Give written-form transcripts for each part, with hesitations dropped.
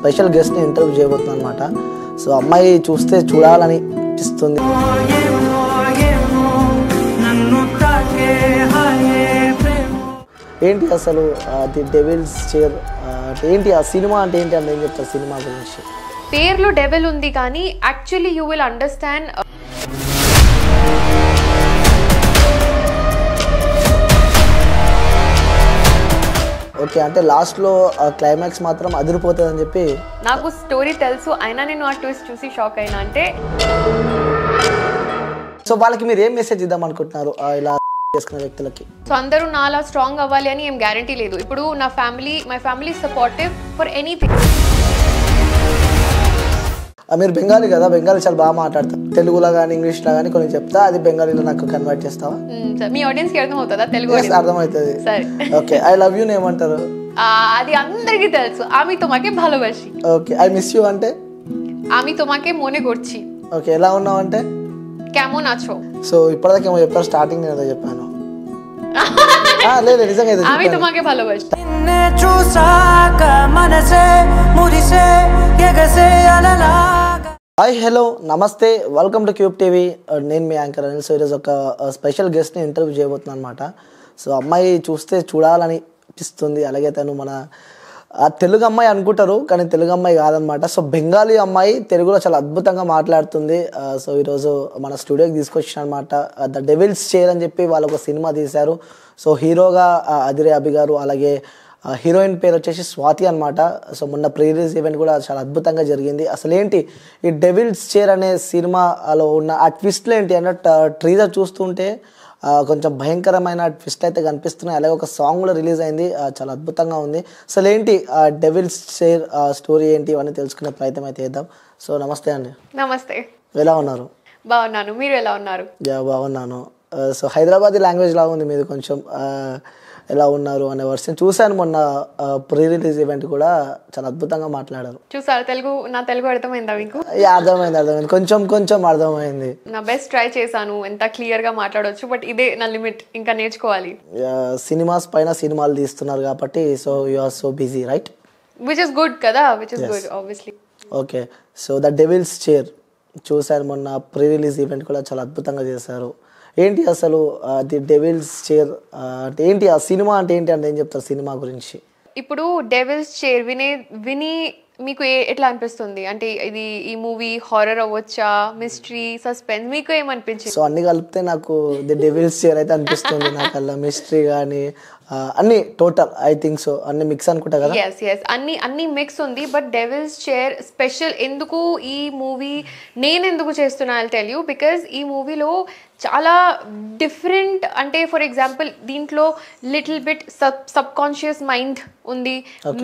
Special గెస్ట్ని interview చేయబోతున్నాను అనమాట. So అమ్మాయి చూస్తే చూడాలని అనిపిస్తుంది. ఏంటి అసలు ది డెవిల్స్ చైర్ ఏంటి, ఆ సినిమా అంటే ఏంటి అంటే ఏం చెప్తారు సినిమా గురించి? పేర్లో డెవిల్ ఉంది కానీ actually you will understand. Okay, అంటే లాస్ట్లో క్లైమాక్స్ మాత్రం అదిరిపోతుంది అని చెప్పి నాకు స్టోరీ తెలుసు, అయినా నేను ఆ ట్విస్ట్ చూసి షాక్ అయినా. అంటే సో వాళ్ళకి మీరు ఏం మెసేజ్ ఇద్దాం అనుకుంటున్నారు ఇలా చేసుకునే వ్యక్తులకి? సో అందరూ నాలా స్ట్రాంగ్ అవ్వాలి అని ఏం గ్యారంటీ లేదు. ఇప్పుడు my family supportive for anything. మీరు బెంగాలీ కదా, బెంగాలీ చాలా బాగా మాట్లాడతారు. తెలుగులో కానీ ఇంగ్లీష్లో కానీ కొన్ని చెప్తా, అది బెంగాలీలో నాకు కన్వర్ట్ చేస్తావా? మీ ఆడియన్స్కి అర్థం అవుతుందా తెలుగు? అర్థమవుతుంది. సరే, ఓకే. ఐ లవ్ యూ ఏమంటారు? అది అందరికీ తెలుసు. আমি তোমাকে ভালোবাসি. ఓకే. ఐ మిస్ యూ అంటే? আমি তোমাকে মনে করছি. ఓకే. ఎలా ఉన్నావు అంటే? কেমন আছো. సో ఇప్పటిదాకా ఏమో చెప్పారు, స్టార్టింగ్ నేను ఏదో చెప్పాను. లేదు నిజంగా ఏదో আমি তোমাকে ভালোবাসি. హాయ్, హలో, నమస్తే, వెల్కమ్ టు క్యూబ్ టీవీ. నేను మీ యాంకర్ అనిల్. సో ఈరోజు ఒక స్పెషల్ గెస్ట్ని ఇంటర్వ్యూ చేయబోతున్నాను అనమాట. సో అమ్మాయి చూస్తే చూడాలని అనిపిస్తుంది. అలాగే తను మన తెలుగు అమ్మాయి అనుకుంటారు, కానీ తెలుగు అమ్మాయి కాదనమాట. సో బెంగాలీ అమ్మాయి, తెలుగులో చాలా అద్భుతంగా మాట్లాడుతుంది. సో ఈరోజు మన స్టూడియోకి తీసుకొచ్చిన అనమాట. ద డెవిల్స్ చైర్ అని చెప్పి వాళ్ళు ఒక సినిమా తీశారు. సో హీరోగా అదిరే అభి గారు, అలాగే హీరోయిన్ పేరు వచ్చేసి స్వాతి అనమాట. సో మొన్న ప్రీ రిలీజ్ ఈవెంట్ కూడా చాలా అద్భుతంగా జరిగింది. అసలు ఏంటి ఈ డెవిల్స్ చైర్ అనే సినిమాలో ఉన్న ఆ ట్విస్ట్లు ఏంటి అంటే ట్రీజర్ చూస్తుంటే కొంచెం భయంకరమైన ట్విస్ట్ అయితే కనిపిస్తున్నాయి. అలాగే ఒక సాంగ్ కూడా రిలీజ్ అయింది, చాలా అద్భుతంగా ఉంది. అసలు ఏంటి డెవిల్స్ చైర్ స్టోరీ ఏంటి ఇవన్నీ తెలుసుకునే ప్రయత్నం అయితే చేద్దాం. సో నమస్తే అండి. నమస్తే. ఎలా ఉన్నారు? బాగున్నాను, మీరు ఎలా ఉన్నారు? బాగున్నాను. సో హైదరాబాదీ లాంగ్వేజ్ లాగా ఉంది మీది కొంచెం. ఎలా ఉన్నారు అనే వర్షన్ చూశాను మొన్న ప్రీ రిలీజ్ ఈవెంట్ కూడా, చాలా అద్భుతంగా మాట్లాడారు. చూసారు తెలుగు? నా తెలుగు అర్థమైందా మీకు? అర్థమైంది, కొంచెం అర్థమైంది. నా బెస్ట్ ట్రై చేశాను, ఎంత క్లియర్ గా మాట్లాడొచ్చు, బట్ ఇదే నా లిమిట్, ఇంకా నేర్చుకోవాలి. సినిమాస్ పైన సినిమాలు తీస్తున్నారు కాబట్టి so you are so busy, right? Which is good కదా, which is good obviously. Okay. So the devil's chair చూశాను మొన్న ప్రీ రిలీజ్ ఈవెంట్ కూడా, చాలా అద్భుతంగా చేశారు. ఏంటి అసలు ది డెవిల్స్ చైర్ అంటే ఏంటి, ఆ సినిమా అంటే ఏంటి అంటే ఏం చెప్తారు సినిమా గురించి? ఇప్పుడు డెవిల్స్ చైర్ విని మీకు ఎట్లా అనిపిస్తుంది? అంటే ఇది ఈ మూవీ హారర్ అవ్వచ్చా, మిస్టరీ, సస్పెన్స్, మీకు ఏమనిపించింది? సో అన్ని కలిపితే నాకు ది డెవిల్స్ చైర్ అయితే అనిపిస్తుంది. నాకు అలా మిస్టరీ కానీ అన్ని టోటల్ ఐ థింక్ సో అన్ని మిక్స్ అనుకుంటా కదా. ఎస్ అన్ని మిక్స్ ఉంది. బట్ డెవిల్స్ చైర్ స్పెషల్ ఎందుకు ఈ మూవీ నేను ఎందుకు చేస్తున్నా ఐల్ టెల్ యూ. బికాజ్ ఈ మూవీలో చాలా డిఫరెంట్, అంటే ఫర్ ఎగ్జాంపుల్ దీంట్లో little bit sub conscious mind ఉంది.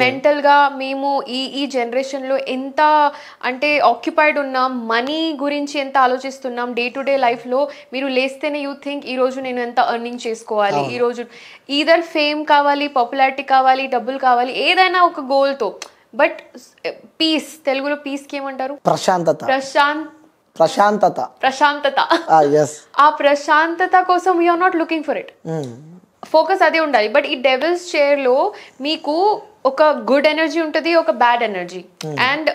మెంటల్గా మేము ఈ జనరేషన్లో ఎంత అంటే ఆక్యుపైడ్ ఉన్నాం, మనీ గురించి ఎంత ఆలోచిస్తున్నాం, డే టు డే లైఫ్లో మీరు లేస్తేనే యూ థింక్ ఈరోజు నేను ఎంత ఎర్నింగ్ చేసుకోవాలి, ఈరోజు ఈదర్ ఫేమ్ కావాలి, పాపులారిటీ కావాలి, డబ్బులు కావాలి, ఏదైనా ఒక గోల్తో. బట్ పీస్, తెలుగులో పీస్కి ఏమంటారు? ప్రశాంతత. ఆ ప్రశాంతత కోసం we are not looking for it. Focus అదే ఉండాలి. బట్ ఈ డెవిల్స్ చైర్ లో మీకు ఒక గుడ్ ఎనర్జీ ఉంటుంది, ఒక బ్యాడ్ ఎనర్జీ. అండ్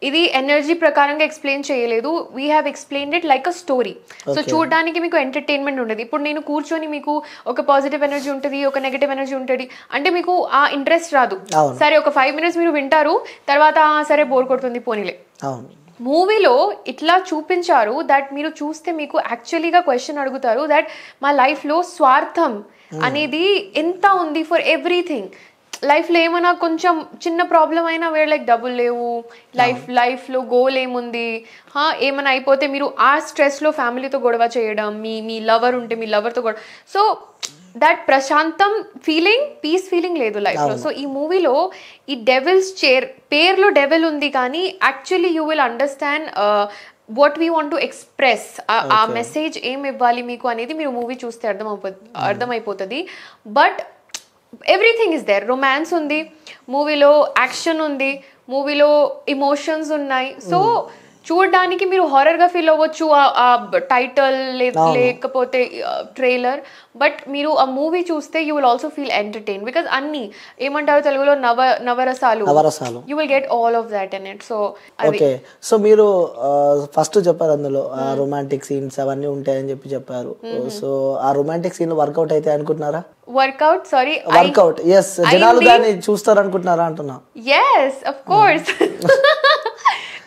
ఇది ఎనర్జీ ప్రకారంగా ఎక్స్ప్లెయిన్ చేయలేదు, we have explained it like a story. So చూడడానికి మీకు ఎంటర్టైన్మెంట్ ఉంటుంది. ఇప్పుడు నేను కూర్చొని మీకు ఒక పాజిటివ్ ఎనర్జీ ఉంటుంది, ఒక నెగటివ్ ఎనర్జీ ఉంటుంది అంటే మీకు ఆ ఇంట్రెస్ట్ రాదు. సరే ఒక 5 minutes మీరు వింటారు, తర్వాత సరే బోర్ కొడుతుంది పోనీలే. మూవీలో ఇట్లా చూపించారు దట్ మీరు చూస్తే మీకు యాక్చువల్లీగా క్వశ్చన్ అడుగుతారు దట్ మా లైఫ్లో స్వార్థం అనేది ఎంత ఉంది ఫర్ ఎవ్రీథింగ్. లైఫ్లో ఏమైనా కొంచెం చిన్న ప్రాబ్లం అయినా వేరే లైక్ డబ్బులు లేవు, లైఫ్లో గోల్ ఏముంది, ఏమైనా అయిపోతే మీరు ఆ స్ట్రెస్లో ఫ్యామిలీతో గొడవ చేయడం, మీ లవర్ ఉంటే మీ లవర్తో గొడవ. సో దట్ ప్రశాంతం ఫీలింగ్, పీస్ ఫీలింగ్ లేదు లైఫ్లో. సో ఈ మూవీలో ఈ డెవిల్స్ చైర్ పేర్లో డెవిల్ ఉంది కానీ actually you will understand what we want to express. ఆ మెసేజ్ ఏం ఇవ్వాలి మీకు అనేది మీరు మూవీ చూస్తే అర్థమైపోతుంది. But everything is there. Romance ఉంది మూవీలో, యాక్షన్ ఉంది మూవీలో, ఇమోషన్స్ ఉన్నాయి. సో చూడడానికి మీరు హారర్ గా ఫీల్ అవ్వచ్చు ఆ టైటిల్ లేకపోతే ట్రైలర్, బట్ మీరు ఆ మూవీ చూస్తే you will also feel entertain because అన్ని ఏమంటారు తెలుగులో నవరసాలు, you will get all of that in it. So okay, so మీరు ఫస్ట్ చెప్పారు అందులో రొమాంటిక్ సీన్స్ అవన్నీ ఉంటాయని చెప్పారు. సో ఆ రొమాంటిక్ సీన్ వర్కౌట్ అయితే అనుకుంటున్నారా? వర్కౌట్ సారీ వర్కౌట్ ఎస్, జనాలు దాన్ని చూస్తారు అనుకుంటున్నారా అంటున్నా? Yes of course,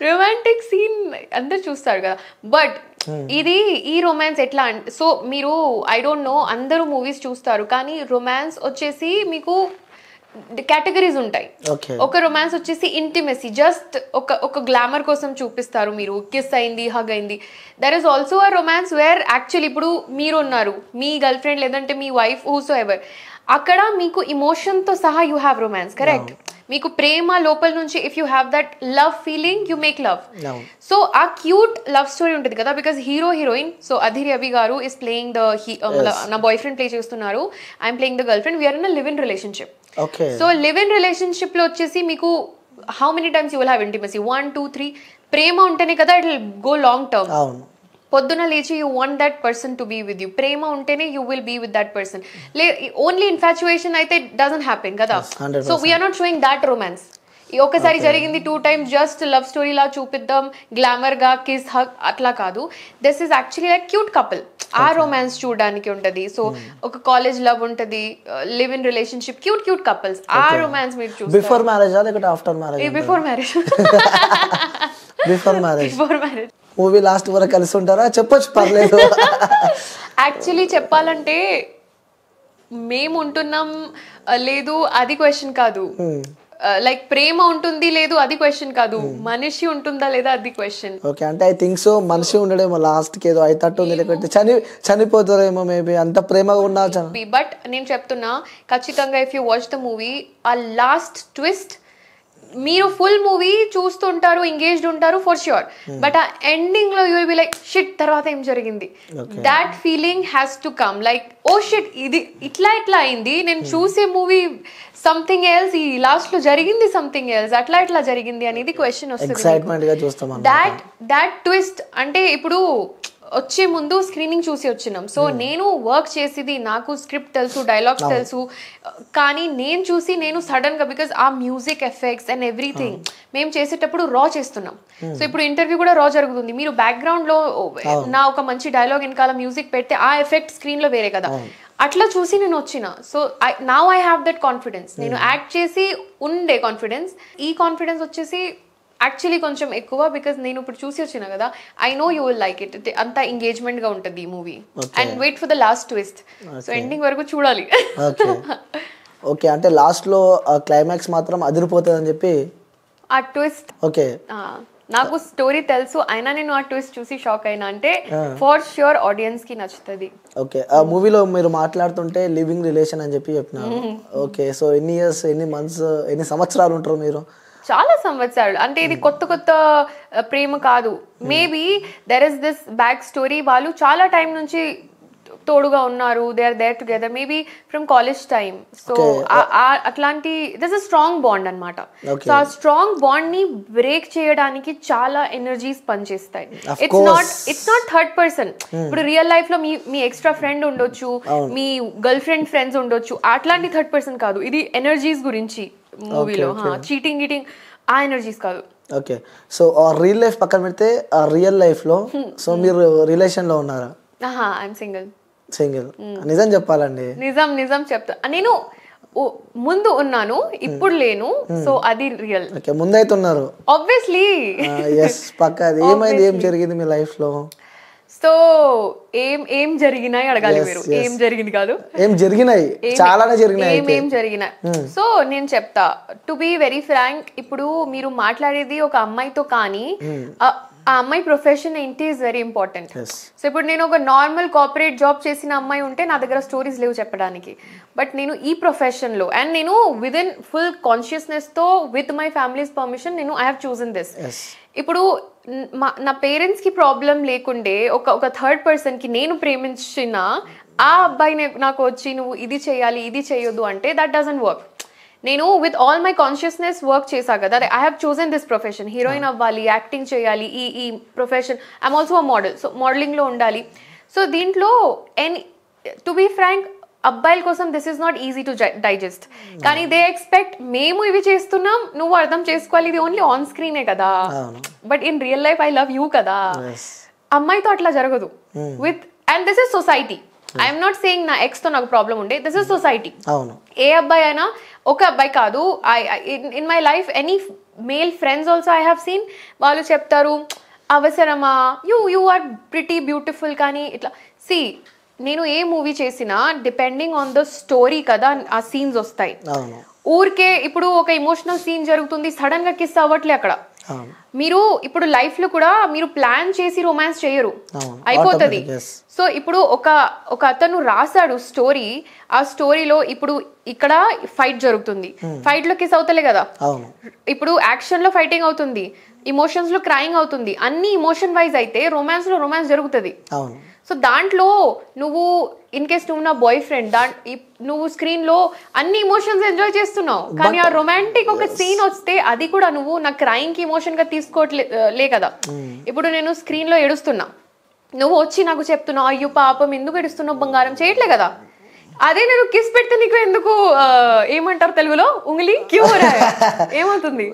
romantic scene అందరు చూస్తారు కదా, బట్ ఇది ఈ రొమాన్స్ ఎట్లా అంటే, సో మీరు ఐ డోంట్ నో అందరూ మూవీస్ చూస్తారు కానీ రొమాన్స్ వచ్చేసి మీకు కేటగిరీస్ ఉంటాయి. ఒక రొమాన్స్ వచ్చేసి ఇంటిమెసీ, జస్ట్ ఒక గ్లామర్ కోసం చూపిస్తారు, మీరు కిస్ అయింది, హగ్ అయింది. There is also a romance where actually ఇప్పుడు మీరు ఉన్నారు, మీ గర్ల్ ఫ్రెండ్ లేదంటే మీ వైఫ్ హూసో ఎవర్, అక్కడ మీకు ఇమోషన్ తో సహా యూ హ్యావ్ రొమాన్స్, కరెక్ట్? మీకు ప్రేమ లోపల నుంచి if you have that love feeling you make love. So ఆ క్యూట్ లవ్ స్టోరీ ఉంటుంది కదా, because hero heroine, so Adhir Abhi గారు ఇస్ ప్లేయింగ్ ద నా బాయ్ ఫ్రెండ్ ప్లే చేస్తున్నారు, I'm playing the girl friend, we're in a live in relationship. So live in relationship లో వచ్చేసి మీకు how many times you will have intimacy, 1 2 3. ప్రేమ ఉంటేనే కదా it will go long term. పొద్దున లేచి you want that person to be with you, ప్రేమ ఉంటేనే you will be with that person. Only infatuation అయితే డజంట్ హ్యాపెన్ కదా. So we're not showing that romance. ఒకసారి జరిగింది 2 times జస్ట్ లవ్ స్టోరీ లా చూపిద్దాం, గ్లామర్ గా కిస్ హగ్ అట్లా కాదు. This is actually like cute couple, ఆ రొమాన్స్ చూడడానికి ఉంటది. సో ఒక కాలేజ్ లవ్ ఉంటది, live in relationship, cute cute couples, ఆ రొమాన్స్ మీరు చూస్తారు. బిఫోర్ మ్యారేజ్ లేకపోతే after marriage? Before marriage. Before marriage. Before marriage. Movie last వరకు కలిసి ఉంటారా? చెప్పొచ్చు, పర్లేదు. యాక్చువల్లీ చెప్పాలంటే మేము ఉంటున్నాం లేదు అది క్వశ్చన్ కాదు, లైక్ ప్రేమ ఉంటుంది లేదు అది క్వశ్చన్ కాదు, మనిషి ఉంటుందా లేదా అది క్వశ్చన్. ఓకే, అంటే ఐ థింక్ సో మనిషి ఉండడేమో లాస్ట్ కి, ఏదో అయితట్టుంది, లేకపోతే చనిపోతారేమో మేబీ, అంత ప్రేమగా ఉన్నా. బట్ నేను చెప్తున్నా ఖచ్చితంగా if you watch the movie, ఆ లాస్ట్ ట్విస్ట్ మీరు ఫుల్ మూవీ చూస్తుంటారు, ఎంగేజ్డ్ ఉంటారు ఫర్ ష్యూర్, బట్ ఆ ఎండింగ్ లో you will be like shit తర్వాత ఏం జరిగింది, that feeling has to come, like oh shit ఇది ఇట్లా అయింది, నేను చూసే మూవీ సంథింగ్ ఎల్స్, ఈ లాస్ట్ లో జరిగింది సంథింగ్ ఎల్స్, అట్లా జరిగింది అనేది క్వశ్చన్ వస్తుంది. దాట్ ట్విస్ట్ అంటే ఇప్పుడు వచ్చే ముందు స్క్రీనింగ్ చూసి వచ్చినాం, సో నేను వర్క్ చేసేది, నాకు స్క్రిప్ట్ తెలుసు, డైలాగ్స్ తెలుసు, కానీ నేను సడన్ గా బికాస్ ఆ మ్యూజిక్ ఎఫెక్ట్స్ అండ్ ఎవ్రీథింగ్ మేము చేసేటప్పుడు రా చేస్తున్నాం. సో ఇప్పుడు ఇంటర్వ్యూ కూడా రా జరుగుతుంది, మీరు బ్యాక్గ్రౌండ్ లో నా ఒక మంచి డైలాగ్ వెనకాల మ్యూజిక్ పెడితే ఆ ఎఫెక్ట్ స్క్రీన్ లో వేరే కదా, అట్లా చూసి నేను వచ్చిన. So now I have that confidence, నేను యాక్ట్ చేసి ఉండే కాన్ఫిడెన్స్, ఈ కాన్ఫిడెన్స్ వచ్చేసి యాక్చువల్లీ కొంచెం ఎక్కువ, బికాస్ నేను ఇప్పుడు చూసి వచ్చిన కదా, I know you will like it, అంత ఎంగేజ్మెంట్ గా ఉంటుంది ఈ movie, and wait for the last twist. So ending వరకు చూడాలి. ఓకే, అంటే లాస్ట్ లో క్లైమాక్స్ మాత్రం అదిరిపోతుంది అని చెప్పి ఆ ట్విస్ట్. ఓకే, నాకు స్టోరీ తెలుసు అయినా నేను ఆ ట్విస్ట్ చూసి షాక్ అయినా అంటే ఫర్ ష్యూర్ ఆడియన్స్ కి నచ్చుతుంది. ఓకే, ఆ మూవీలో మీరు మాట్లాడుతుంటే లివింగ్ రిలేషన్ అని చెప్పి చెప్తున్నారు. ఓకే, సో ఎన్ని ఇయర్స్, ఎన్ని మంత్స్, ఎన్ని సంవత్సరాలు ఉంటారు మీరు? చాలా సంవత్సరాలు, అంటే ఇది కొత్త ప్రేమ కాదు, maybe there is this back story, వాళ్ళు చాలా టైం నుంచి తోడుగా ఉన్నారు, they are there together, maybe from college time. So అట్లాంటి దిస్ ఇస్ స్ట్రాంగ్ బాండ్ అనమాట. సో ఆ స్ట్రాంగ్ బాండ్ ని బ్రేక్ చేయడానికి చాలా ఎనర్జీస్ పనిచేస్తాయి. It's not third person. ఇప్పుడు రియల్ లైఫ్ లో మీ ఎక్స్ట్రా ఫ్రెండ్ ఉండొచ్చు, మీ గర్ల్ ఫ్రెండ్ ఫ్రెండ్స్ ఉండొచ్చు, అట్లాంటి థర్డ్ పర్సన్ కాదు, ఇది ఎనర్జీస్ గురించి మూవీలో. చీటింగ్ ఆ ఎనర్జీస్ కాదు. ఓకే, సో రియల్ లైఫ్ పక్కన పెడితే రియల్ లైఫ్ లో సో మీరు రిలేషన్ లో ఉన్నారా? I'm single. నిజం చెప్పాలండి, నిజం చెప్తా, నేను ముందు ఉన్నాను, ఇప్పుడు లేను, సో అది రియల్. ముందైతే ఉన్నారు ఆబ్వియస్లీ. పక్కా. ఏమైంది, ఏం జరిగింది మీ లైఫ్ లో? సో ఏం జరిగినాయి అడగాలి మీరు, ఏం జరిగింది కాదు, ఏం జరిగినాయి, చాలానే జరిగినాయి. ఏం జరిగినాయి సో నేను చెప్తా. టు బి వెరీ ఫ్రాంక్, ఇప్పుడు మీరు మాట్లాడేది ఒక అమ్మాయితో, కానీ ఆ అమ్మాయి ప్రొఫెషన్ ఏంటి ఇస్ వెరీ ఇంపార్టెంట్. సో ఇప్పుడు నేను ఒక నార్మల్ కార్పొరేట్ జాబ్ చేసిన అమ్మాయి ఉంటే నా దగ్గర స్టోరీస్ లేవు చెప్పడానికి, బట్ నేను ఈ ప్రొఫెషన్ లో అండ్ నేను విత్ ఇన్ ఫుల్ కాన్షియస్నెస్ తో విత్ మై ఫ్యామిలీస్ పర్మిషన్ నేను ఐ హావ్ చూజన్ దిస్. ఇప్పుడు నా పేరెంట్స్ కి ప్రాబ్లం లేకుండే ఒక థర్డ్ పర్సన్ కి నేను ప్రేమించిన ఆ అబ్బాయి నాకు వచ్చి నువ్వు ఇది చేయాలి ఇది చేయొద్దు అంటే దట్ డజంట్ వర్క్. నేను with all my consciousness work చేశా కదా, I have chosen this profession, heroine అవ్వాలి, యాక్టింగ్ చేయాలి, ఈ profession, I'm also a model, so మోడలింగ్లో ఉండాలి. సో దీంట్లో టు బీ ఫ్రాంక్ అబ్బాయిల కోసం this is not easy to digest. కానీ దే ఎక్స్పెక్ట్ మేము ఇవి చేస్తున్నాం, నువ్వు అర్థం చేసుకోవాలి, ఇది ఓన్లీ ఆన్ స్క్రీనే కదా, but in real life I love you కదా. అమ్మాయితో అట్లా జరగదు with, and this is society. I'm not saying నా ఎక్స్ తో నాకు ప్రాబ్లం ఉండే, దిస్ ఇస్ సొసైటీ. ఏ అబ్బాయి అయినా, ఒక అబ్బాయి కాదు, in my life any male friends also I have seen, వాళ్ళు చెప్తారు అవసరమా, యూ ఆర్ ప్రిటీ బ్యూటిఫుల్, కానీ ఇట్లా సి నేను ఏ మూవీ చేసినా డిపెండింగ్ ఆన్ ద స్టోరీ కదా ఆ సీన్స్ వస్తాయి. ఊరికే ఇప్పుడు ఒక ఎమోషనల్ సీన్ జరుగుతుంది, సడన్ గా కిస్ అవ్వట్లే అక్కడ. మీరు ఇప్పుడు లైఫ్ లో కూడా మీరు ప్లాన్ చేసి రొమాన్స్ చేయరు, అయిపోతుంది. సో ఇప్పుడు ఒక అతను రాశాడు స్టోరీ, ఆ స్టోరీలో ఇప్పుడు ఇక్కడ ఫైట్ జరుగుతుంది, ఫైట్ లో కిస్ అవుతలే కదా, ఇప్పుడు యాక్షన్ లో ఫైటింగ్ అవుతుంది, ఇమోషన్స్ లో క్రైయింగ్ అవుతుంది, అన్ని ఇమోషన్ వైజ్ అయితే రొమాన్స్ లో రొమాన్స్ జరుగుతుంది. సో దాంట్లో నువ్వు ఇన్ కేస్ నువ్వు నా బాయ్ ఫ్రెండ్, నువ్వు స్క్రీన్ లో అన్ని ఇమోషన్స్ ఎంజాయ్ చేస్తున్నావు, కానీ ఆ రొమాంటిక్ ఒక సీన్ వస్తే అది కూడా నువ్వు నా క్రైమ్ కి ఇమోషన్ గా తీసుకోవట్లే కదా. ఇప్పుడు నేను స్క్రీన్ లో ఏడుస్తున్నా, నువ్వు వచ్చి నాకు చెప్తున్నావు అయ్యో పాపం ఎందుకు ఏడుస్తున్నావు బంగారం, చేయట్లే కదా. అదే నేను కిస్ పెడితే నీకు ఎందుకు ఏమంటారు తెలుగులో ఉంగిలి క్యూరా ఏమవుతుంది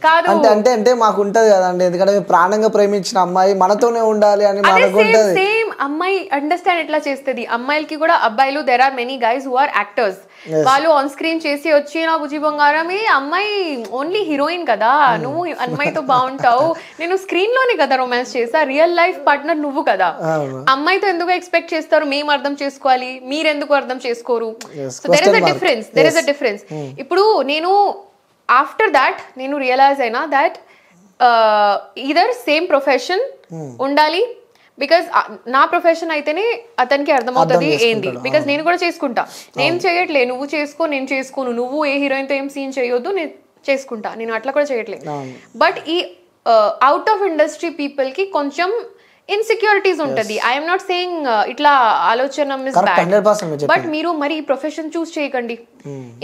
కాదు అంటే అంటే మాకు ఉంటది కదండి, ఎందుకంటే ప్రాణంగా ప్రేమించిన అమ్మాయి మనతోనే ఉండాలి అని మనకు ఉంటది. సేమ్ అమ్మాయి అండర్స్టాండ్ ఎట్లా చేస్తుంది, అమ్మాయిలకి కూడా అబ్బాయిలు, there are many guys who are actors, వాళ్ళు ఆన్ స్క్రీన్ చేసి వచ్చి నా బుజ్జి బంగారం అమ్మాయి ఓన్లీ హీరోయిన్ కదా, నువ్వు అమ్మాయితో బాగుంటావు, నేను స్క్రీన్ లోనే కదా రొమాన్స్ చేసా, రియల్ లైఫ్ పార్ట్నర్ నువ్వు కదా. అమ్మాయితో ఎందుకు ఎక్స్పెక్ట్ చేస్తారు మేము అర్థం చేసుకోవాలి, మీరెందుకు అర్థం చేసుకోరు? So there is a difference. ఇప్పుడు నేను ఆఫ్టర్ దాట్ నేను రియలైజ్ అయినా దాట్ ఈదర్ సేమ్ ప్రొఫెషన్ ఉండాలి, బికాస్ నా ప్రొఫెషన్ అయితేనే అతనికి అర్థమవుతుంది ఏంది, బికాస్ నేను కూడా చేసుకుంటా, నేను చేయట్లే నువ్వు చేసుకో నేను చేసుకోను, నువ్వు ఏ హీరోయిన్ తో ఏం సీన్ చేయొద్దు నేను చేసుకుంటా, నేను అట్లా కూడా చేయట్లే. బట్ ఈ అవుట్ ఆఫ్ ఇండస్ట్రీ పీపుల్ కి కొంచెం ఇన్సెక్యూరిటీస్ ఉంటది. ఐఎమ్ నాట్ సేయింగ్ ఇట్లా ఆలోచన మిస్ బ్యాడ్, బట్ మీరు మరి ప్రొఫెషన్ చూస్ చేయకండి.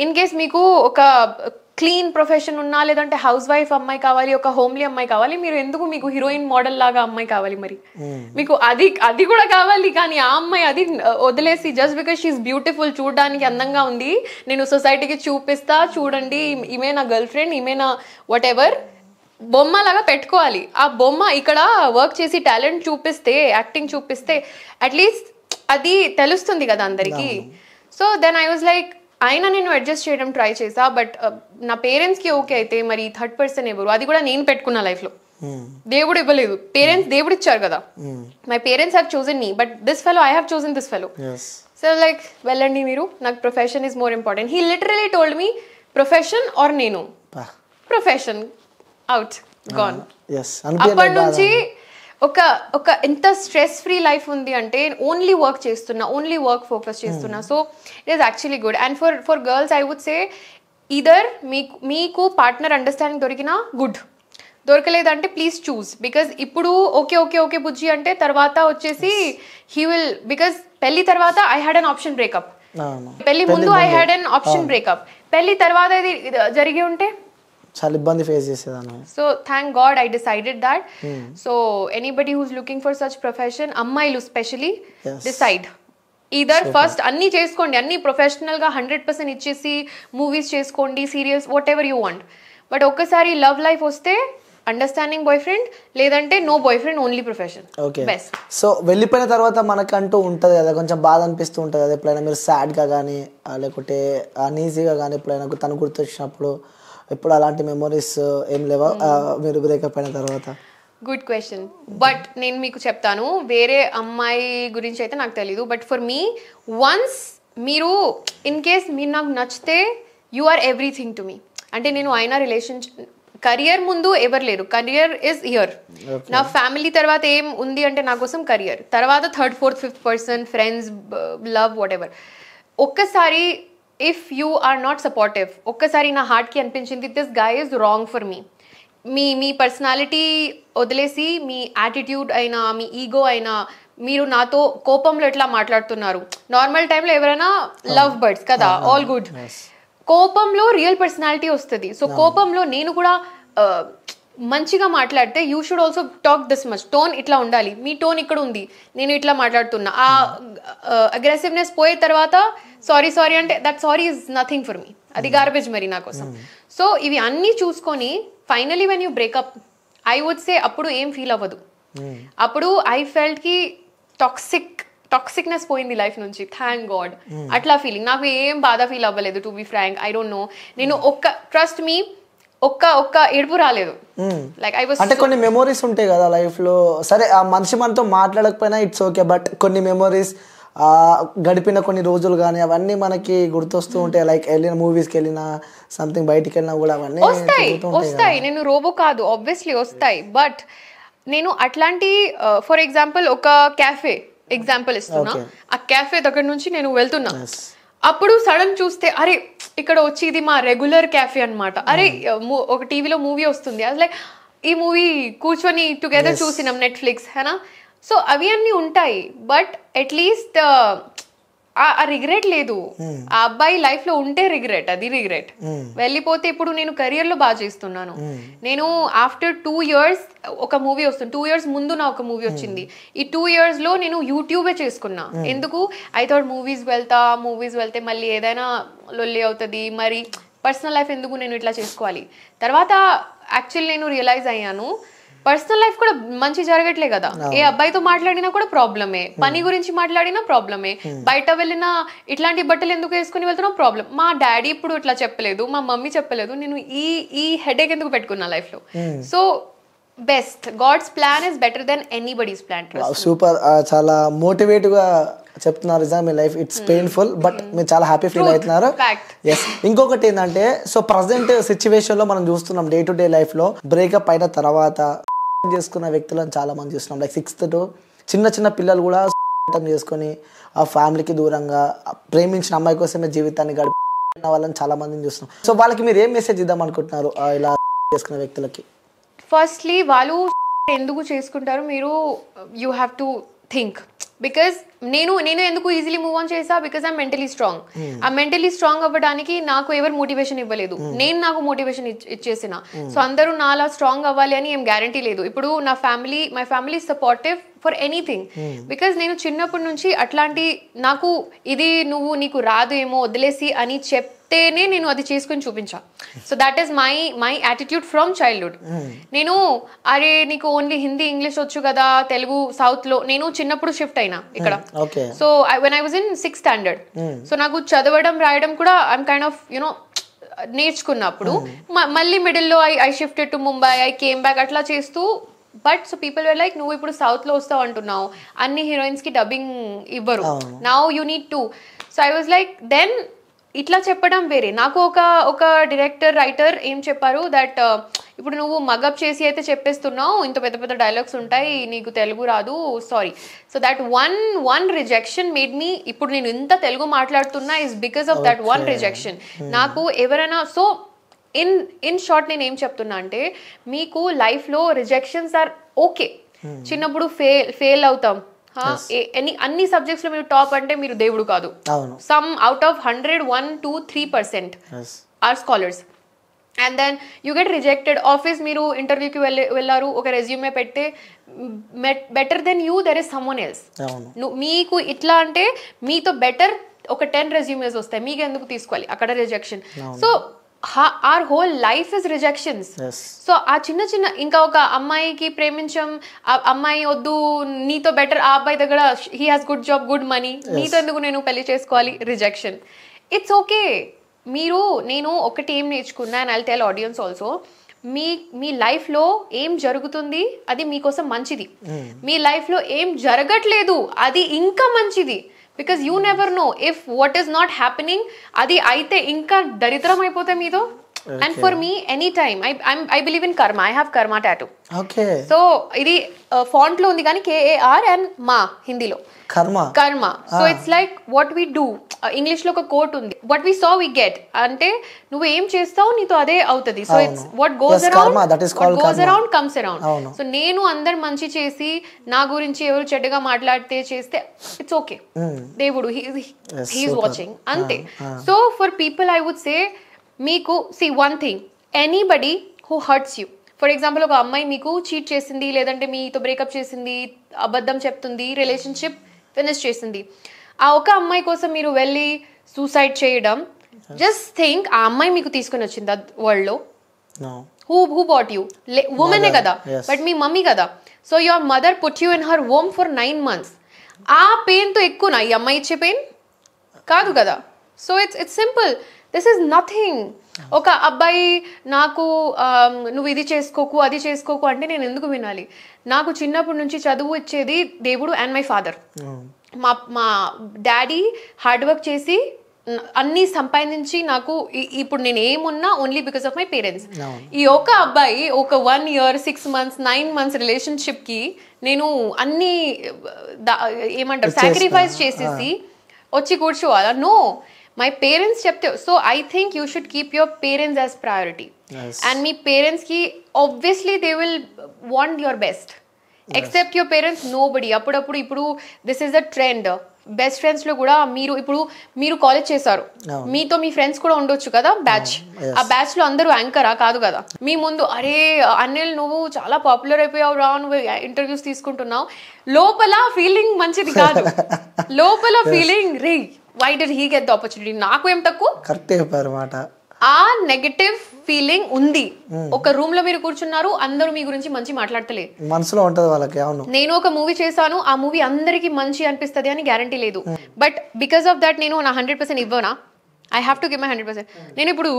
ఇన్ కేస్ మీకు ఒక క్లీన్ ప్రొఫెషన్ ఉన్నా, లేదంటే హౌస్ వైఫ్ అమ్మాయి కావాలి, ఒక హోమ్లీ అమ్మాయి కావాలి, మీరు ఎందుకు మీకు హీరోయిన్ మోడల్ లాగా అమ్మాయి కావాలి, మరి మీకు అది కూడా కావాలి, కానీ ఆ అమ్మాయి అది వదిలేసి జస్ట్ బికాస్ షీఈస్ బ్యూటిఫుల్, చూడడానికి అందంగా ఉంది, నేను సొసైటీకి చూపిస్తా చూడండి ఈమె నా గర్ల్ ఫ్రెండ్, ఈమె నా వాట్ ఎవర్ బొమ్మ లాగా పెట్టుకోవాలి. ఆ బొమ్మ ఇక్కడ వర్క్ చేసి టాలెంట్ చూపిస్తే, యాక్టింగ్ చూపిస్తే అట్లీస్ట్ అది తెలుస్తుంది కదా అందరికి. So then I was like అయినా నేను అడ్జస్ట్ చేయడం ట్రై చేసా, బట్ నా పేరెంట్స్ కి ఓకే అయితే మరి థర్డ్ పర్సన్ ఎవరు, అది కూడా నేను పెట్టుకున్నా లైఫ్ లో, దేవుడు ఇవ్వలేదు, పేరెంట్స్ దేవుడు ఇచ్చారు కదా. My parents have chosen me, but this fellow I have chosen this fellow. So like వెళ్ళండి మీరు, నాకు profession is more important. He literally told me profession or నేను, ప్రొఫెషన్ అవుట్ గాన్. అప్పటి నుంచి ఒక ఎంత స్ట్రెస్ ఫ్రీ లైఫ్ ఉంది అంటే ఓన్లీ వర్క్ చేస్తున్నా, ఓన్లీ వర్క్ ఫోకస్ చేస్తున్నా. So it is actually good. And for girls I would say either మీకు పార్ట్నర్ అండర్స్టాండింగ్ దొరికినా గుడ్, దొరకలేదంటే ప్లీజ్ చూస్. బికాజ్ ఇప్పుడు ఓకే ఓకే ఓకే బుజ్జి అంటే తర్వాత వచ్చేసి హీ విల్, బికాజ్ పెళ్లి తర్వాత I had an option breakup, పెళ్లి ముందు I had an option breakup, పెళ్లి తర్వాత ఇది జరిగి ఉంటే చాలా ఇబ్బంది ఫేస్ చేసేదాన్ని. So thank God I decided that. So anybody who's looking for such profession, అమ్మాయిలు స్పెషలీ డిసైడ్ ఈదర్ ఫస్ట్ అన్ని చేసుకోండి, అన్ని ప్రొఫెషనల్ గా 100% ఇచ్చేసి మూవీస్ చేసుకోండి, serials whatever you want, but ఒక్కసారి లవ్ లైఫ్ వస్తే అండర్స్టాండింగ్ బాయ్ ఫ్రెండ్, లేదంటే no boyfriend, only profession best. So వెళ్ళిపోయిన తర్వాత మనకంటూ ఉంటుంది కదా, కొంచెం బాధ అనిపిస్తూ ఉంటుంది కదా, ఎప్పుడైనా మీరు సాడ్గా కానీ లేకుంటే అన్ఈజీగా కానీ ఎప్పుడైనా తను గుర్తొచ్చినప్పుడు, ఎప్పుడు అలాంటి మెమొరీస్ ఏం లేవా మీరు బ్రేకప్ అయిన తర్వాత? Good question. బట్ నేను మీకు చెప్తాను, వేరే అమ్మాయి గురించి అయితే నాకు తెలీదు, బట్ ఫర్ మీ వన్స్ మీరు ఇన్ కేస్ మీరు నాకు నచ్చితే you are everything to me. అంటే నేను అయినా రిలేషన్షిప్ కెరియర్ ముందు ఎవరు లేరు, కెరియర్ ఇస్ హియర్. నా ఫ్యామిలీ తర్వాత ఏం ఉంది అంటే నా కోసం కెరియర్, తర్వాత third fourth fifth person, friends, love whatever. ఒక్కసారి if you are not supportive, ఒక్కసారి నా హార్ట్కి అనిపించింది this guy is wrong for me, మీ పర్సనాలిటీ వదిలేసి మీ యాటిట్యూడ్ అయినా మీ ఈగో అయినా మీరు నాతో కోపంలో ఎట్లా మాట్లాడుతున్నారు, నార్మల్ టైంలో ఎవరైనా లవ్ బర్డ్స్ కదా, ఆల్ గుడ్, కోపంలో రియల్ పర్సనాలిటీ వస్తుంది. సో కోపంలో నేను కూడా మంచిగా మాట్లాడితే you should also talk this much. Tone ఇట్లా ఉండాలి, మీ టోన్ ఇక్కడ ఉంది, నేను ఇట్లా మాట్లాడుతున్నా. ఆ అగ్రెసివ్నెస్ పోయే తర్వాత సారీ అంటే that sorry is nothing for me, అది గార్బేజ్ మరి నా కోసం. సో ఇవి అన్నీ చూసుకొని finally when you breakup I would say అప్పుడు ఏం ఫీల్ అవ్వదు. అప్పుడు ఐ ఫెల్ట్ కి టాక్సిక్నెస్ పోయింది లైఫ్ నుంచి, థ్యాంక్ గాడ్. అట్లా ఫీలింగ్, నాకు ఏం బాధ ఫీల్ అవ్వలేదు to be frank. I don't know, నేను ట్రస్ట్ మీ ఒక్క ఏడుపు రాలేదు. లైక్ ఐ వాస్ అంటే కొన్ని మెమోరీస్ ఉంటాయి కదా లైఫ్ లో, సరే ఆ మనిషి మనతో మాట్లాడకపోయినా ఇట్స్ ఓకే, బట్ కొన్ని మెమోరీస్ గడిపిన కొన్ని రోజులు కానీ అవన్నీ మనకి గుర్తొస్తూ ఉంటాయి. లైక్ వెళ్ళిన మూవీస్కి వెళ్ళినా సంథింగ్ బయటికి వెళ్ళినా కూడా అవన్నీ వస్తాయి. నేను రోబో కాదు, ఆబ్వియస్లీ వస్తాయి. బట్ నేను అట్లాంటి ఫర్ ఎగ్జాంపుల్ ఒక క్యాఫే ఎగ్జాంపుల్ ఇస్తున్నా. ఆ క్యాఫే దగ్గర నుంచి నేను వెళ్తున్నా, అప్పుడు సడన్ చూస్తే అరే ఇక్కడ వచ్చి ఇది మా రెగ్యులర్ క్యాఫే అనమాట. అరే ఒక టీవీలో మూవీ వస్తుంది, అది లైక్ ఈ మూవీ కూర్చొని టుగెదర్ చూసినాం నెట్ఫ్లిక్స్ హేనా. సో అవి అన్నీ ఉంటాయి, బట్ అట్లీస్ట్ ఆ రిగ్రెట్ లేదు. ఆ అబ్బాయి లైఫ్ లో ఉంటే రిగ్రెట్, అది రిగ్రెట్. వెళ్ళిపోతే ఇప్పుడు నేను కెరియర్ లో బాగా చేస్తున్నాను. నేను ఆఫ్టర్ 2 years ఒక మూవీ వస్తుంది, 2 years ముందు నా ఒక మూవీ వచ్చింది. ఈ 2 years లో నేను యూట్యూబే చేసుకున్నా. ఎందుకు? ఐ థాట్ మూవీస్ వెళ్తే మళ్ళీ ఏదైనా లొల్లి అవుతుంది, మరి పర్సనల్ లైఫ్ ఎందుకు నేను ఇట్లా చేసుకోవాలి. తర్వాత యాక్చువల్లీ నేను రియలైజ్ అయ్యాను, పర్సనల్ లైఫ్ కూడా మంచి జరగట్లే కదా. ఏ అబ్బాయితో మాట్లాడినా కూడా ప్రాబ్లమే, పని గురించి మాట్లాడినా ప్రాబ్లమే, బయట వెళ్ళినా ఇట్లాంటి బట్టలు ఎందుకు వేసుకుని వెళ్తున్నా ప్రాబ్లం. మా డాడీ ఇప్పుడు ఇట్లా చెప్పలేదు, మా మమ్మీ చెప్పలేదు, నేను ఈ హెడేక్ ఎందుకు పెట్టుకున్నా లైఫ్ లో. So best, God's plan is better then anybody's plan. Super, చాలా మోటివేట్ గా చెప్తున్నారు. మీ లైఫ్ ఇట్స్ పెయిన్ఫుల్ బట్ మీరు చాలా హ్యాపీ ఫీల్ అవుతున్నారు. ఎస్, ఇంకొకటి ఏంటంటే, సో ప్రజెంట్ సిచ్యువేషన్ లో మనం చూస్తున్నాం డే టు డే లైఫ్ లో బ్రేకప్ అయిన తర్వాత చేసుకున్న వ్యక్తులను చాలా మంది చూస్తున్నాం. లైక్ 6th to చిన్న పిల్లలు కూడా చేసుకొని ఆ ఫ్యామిలీకి దూరంగా ప్రేమించిన అమ్మాయి కోసమే జీవితాన్ని గడిపిన వాళ్ళని చాలా మందిని చూస్తున్నాం. సో వాళ్ళకి మీరు ఏం మెసేజ్ ఇద్దాం అనుకుంటున్నారు ఇలా చేసుకున్న వ్యక్తులకి? ఫస్ట్లీ వాళ్ళు ఎందుకు చేసుకుంటారు, మీరు you have to think. Because నేను ఎందుకు ఈజీలీ మూవ్ ఆన్ చేసా, బికాజ్ ఐ మెంటలీ స్ట్రాంగ్. ఆ మెంటలీ స్ట్రాంగ్ అవ్వడానికి నాకు ఎవరు మోటివేషన్ ఇవ్వలేదు, నేను నాకు మోటివేషన్ ఇచ్చేసిన. సో అందరూ నాలా స్ట్రాంగ్ అవ్వాలి అని ఏం గ్యారంటీ లేదు. ఇప్పుడు my family supportive for anything. Because నేను చిన్నప్పటి నుంచి అట్లాంటి, నాకు ఇది నీకు రాదు ఏమో వదిలేసి అని చెప్తేనే నేను అది చేసుకుని చూపించా. So that is my attitude from childhood. నేను అరే నీకు ఓన్లీ హిందీ ఇంగ్లీష్ వచ్చు కదా, తెలుగు సౌత్ లో, నేను చిన్నప్పుడు షిఫ్ట్ అయినా ఇక్కడ. So when I was in 6th standard, so నాకు చదవడం రాయడం కూడా ఐఎమ్ కైండ్ ఆఫ్ నేర్చుకున్నప్పుడు మళ్ళీ మిడిల్లో I shifted to Mumbai, I came back అట్లా చేస్తూ. But so people were like, నువ్వు ఇప్పుడు సౌత్ లో వస్తావు అంటున్నావు, అన్ని హీరోయిన్స్ కి డబ్బింగ్ ఇవ్వరు, now you need to. So I was like then ఇట్లా చెప్పడం వేరే. నాకు ఒక డైరెక్టర్ రైటర్ ఏం చెప్పారు, దట్ ఇప్పుడు నువ్వు మగప్ చేసి అయితే చెప్పేస్తున్నావు, ఇంత పెద్ద డైలాగ్స్ ఉంటాయి, నీకు తెలుగు రాదు, sorry. So that one rejection made me, ఇప్పుడు నేను ఇంత తెలుగు మాట్లాడుతున్నా is because of that one rejection. నాకు ఎవరైనా, సో ఇన్ షార్ట్ నేను ఏం చెప్తున్నా అంటే, మీకు లైఫ్ లో రిజెక్షన్స్ ఆర్ ఓకే. చిన్నప్పుడు ఫెయిల్ అవుతాం, అన్ని సబ్జెక్ట్స్ లో మీరు టాప్ అంటే మీరు దేవుడు కాదు. Some out of 100 1 2 3% are scholars. And then you get rejected. Office మీరు ఇంటర్వ్యూకి వెళ్ళారు, ఒక రెజ్యూమే పెడితే better then you there is someone else. మీకు ఇట్లా అంటే మీతో బెటర్ ఒక 10 రెజ్యూమేస్ వస్తాయి, మీకు ఎందుకు తీసుకోవాలి, అక్కడ rejection. So our whole life is rejections. So ఆ చిన్న ఇంకా ఒక అమ్మాయికి ప్రేమించం, అమ్మాయి వద్దు, నీతో బెటర్ ఆ అబ్బాయి దగ్గర he has good job, good money, నీతో ఎందుకు నేను పెళ్లి చేసుకోవాలి, రిజెక్షన్. It's okay. నేను ఒకటి ఏం నేర్చుకున్నా, and I'll tell audience also, me life లో ఏం జరుగుతుంది అది మీకోసం మంచిది, మీ లైఫ్ లో ఏం జరగట్లేదు అది ఇంకా మంచిది. Because you never know if what is not happening adi aithe inka daridram ayipote meedo. And for me anytime I believe in karma. I have karma tattoo. Okay. So idi font lo undi gaani KAR and ma Hindi lo karma. So it's like what we do. English lo oka quote undi, what we sow we get. Ante nuvu em chestavu neeto ade avutadi. So it's what goes around, karma, that is called what goes around comes around. So nenu andaru manchi chesi na gurinchi evaru cheddaga maatladte cheste it's okay. Devudu he is watching ante. So for people I would say మీకు one thing, anybody who hurts you, for example ఒక అమ్మాయి మీకు cheat చేసింది, లేదంటే మీతో breakup చేసింది, అబద్ధం చెప్తుంది, రిలేషన్షిప్ ఫినిష్ చేసింది, ఆ ఒక అమ్మాయి కోసం మీరు వెళ్ళి సూసైడ్ చేయడం, జస్ట్ థింక్ ఆ అమ్మాయి మీకు తీసుకుని వచ్చింది వరల్డ్ లో, హూ బాట్ యూ, ఉమెనే కదా, బట్ మీ మమ్మీ కదా. So your mother put you in her home for 9 months. ఆ పెయిన్ తో ఎక్కువనా ఈ అమ్మాయి ఇచ్చే పెయిన్? కాదు కదా. So it's simple, this is nothing. ఒక అబ్బాయి నాకు నువ్వు ఇది చేసుకోకు అది చేసుకోకు అంటే నేను ఎందుకు వినాలి? నాకు చిన్నప్పటి నుంచి చదువు ఇచ్చేది దేవుడు అండ్ మై ఫాదర్. మా డాడీ హార్డ్ వర్క్ చేసి అన్ని సంపాదించి నాకు ఇప్పుడు నేను ఏమున్నా only because of my parents. ఈ ఒక అబ్బాయి ఒక 1 year 6 months 9 months రిలేషన్షిప్ కి నేను అన్ని ఏమంటారు సాక్రిఫైస్ చేసేసి వచ్చి కూర్చోవాలా? నో, మై పేరెంట్స్ చెప్తే. So I think you should keep your parents as priority. And మీ పేరెంట్స్ కి obviously they will want your best. Except your parents nobody. అప్పుడప్పుడు ఇప్పుడు this is the trend. Best friends లో కూడా మీరు college చేశారు, మీతో మీ ఫ్రెండ్స్ కూడా ఉండొచ్చు కదా బ్యాచ్. ఆ బ్యాచ్ లో అందరూ యాంకరా? కాదు కదా. మీ ముందు అరే అనిల్ నువ్వు చాలా పాపులర్ అయిపోయావు రా, నువ్వు ఇంటర్వ్యూస్ తీసుకుంటున్నావు, లోపల ఫీలింగ్ మంచిది కాదు. లోపల ఫీలింగ్ రే why did he get the opportunity, నాకు ఏం తక్కువ. కరెక్ట్ చెప్పారు మాట. ఆ నెగటివ్ ఫీలింగ్ ఉంది. ఒక రూమ్ లో మీరు కూర్చున్నారు, అందరూ మీ గురించి మంచి మాట్లాడతలే, మనసులో ఉంటది వాళ్ళకి. అవును, నేను ఒక మూవీ చేశాను, ఆ మూవీ అందరికి మంచి అనిపిస్తుంది అని గ్యారంటీ లేదు. బట్ బికాస్ ఆఫ్ దట్ నేను నా 100% ఇవ్వనా? I have to give my 100%. నేను ఇప్పుడు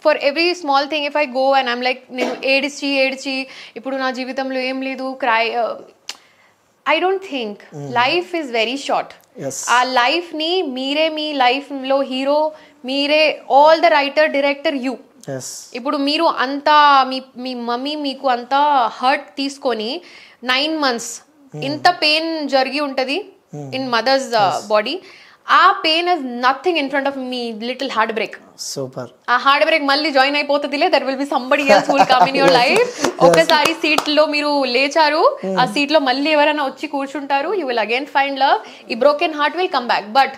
for every small thing if I go and I'm like నేను ఏడ్చి ఇప్పుడు నా జీవితంలో ఏం లేదు cry, I don't think. Life is very short. ఆ లైఫ్ ని మీరే మీ లైఫ్ లో హీరో మీరే, all the writer director you. ఇప్పుడు మీరు అంతా మీ మమ్మీ మీకు అంతా హర్ట్ తీసుకొని 9 months ఇంత పెయిన్ జరిగి ఉంటది ఇన్ మదర్స్ బాడీ. ఆ pain is nothing in front of మీ లిటిల్ హార్ట్ బ్రేక్. సూపర్. ఆ హార్ట్ బ్రేక్ మళ్ళీ జాయిన్ అయిపోతుందిలే, there will be somebody else who will come in your life. ఒకసారి సీట్ లో మీరు లేచారు, ఆ సీట్ లో మళ్ళీ ఎవరైనా వచ్చి కూర్చుంటారు, you will again find love, ఈ broken heart will come back. But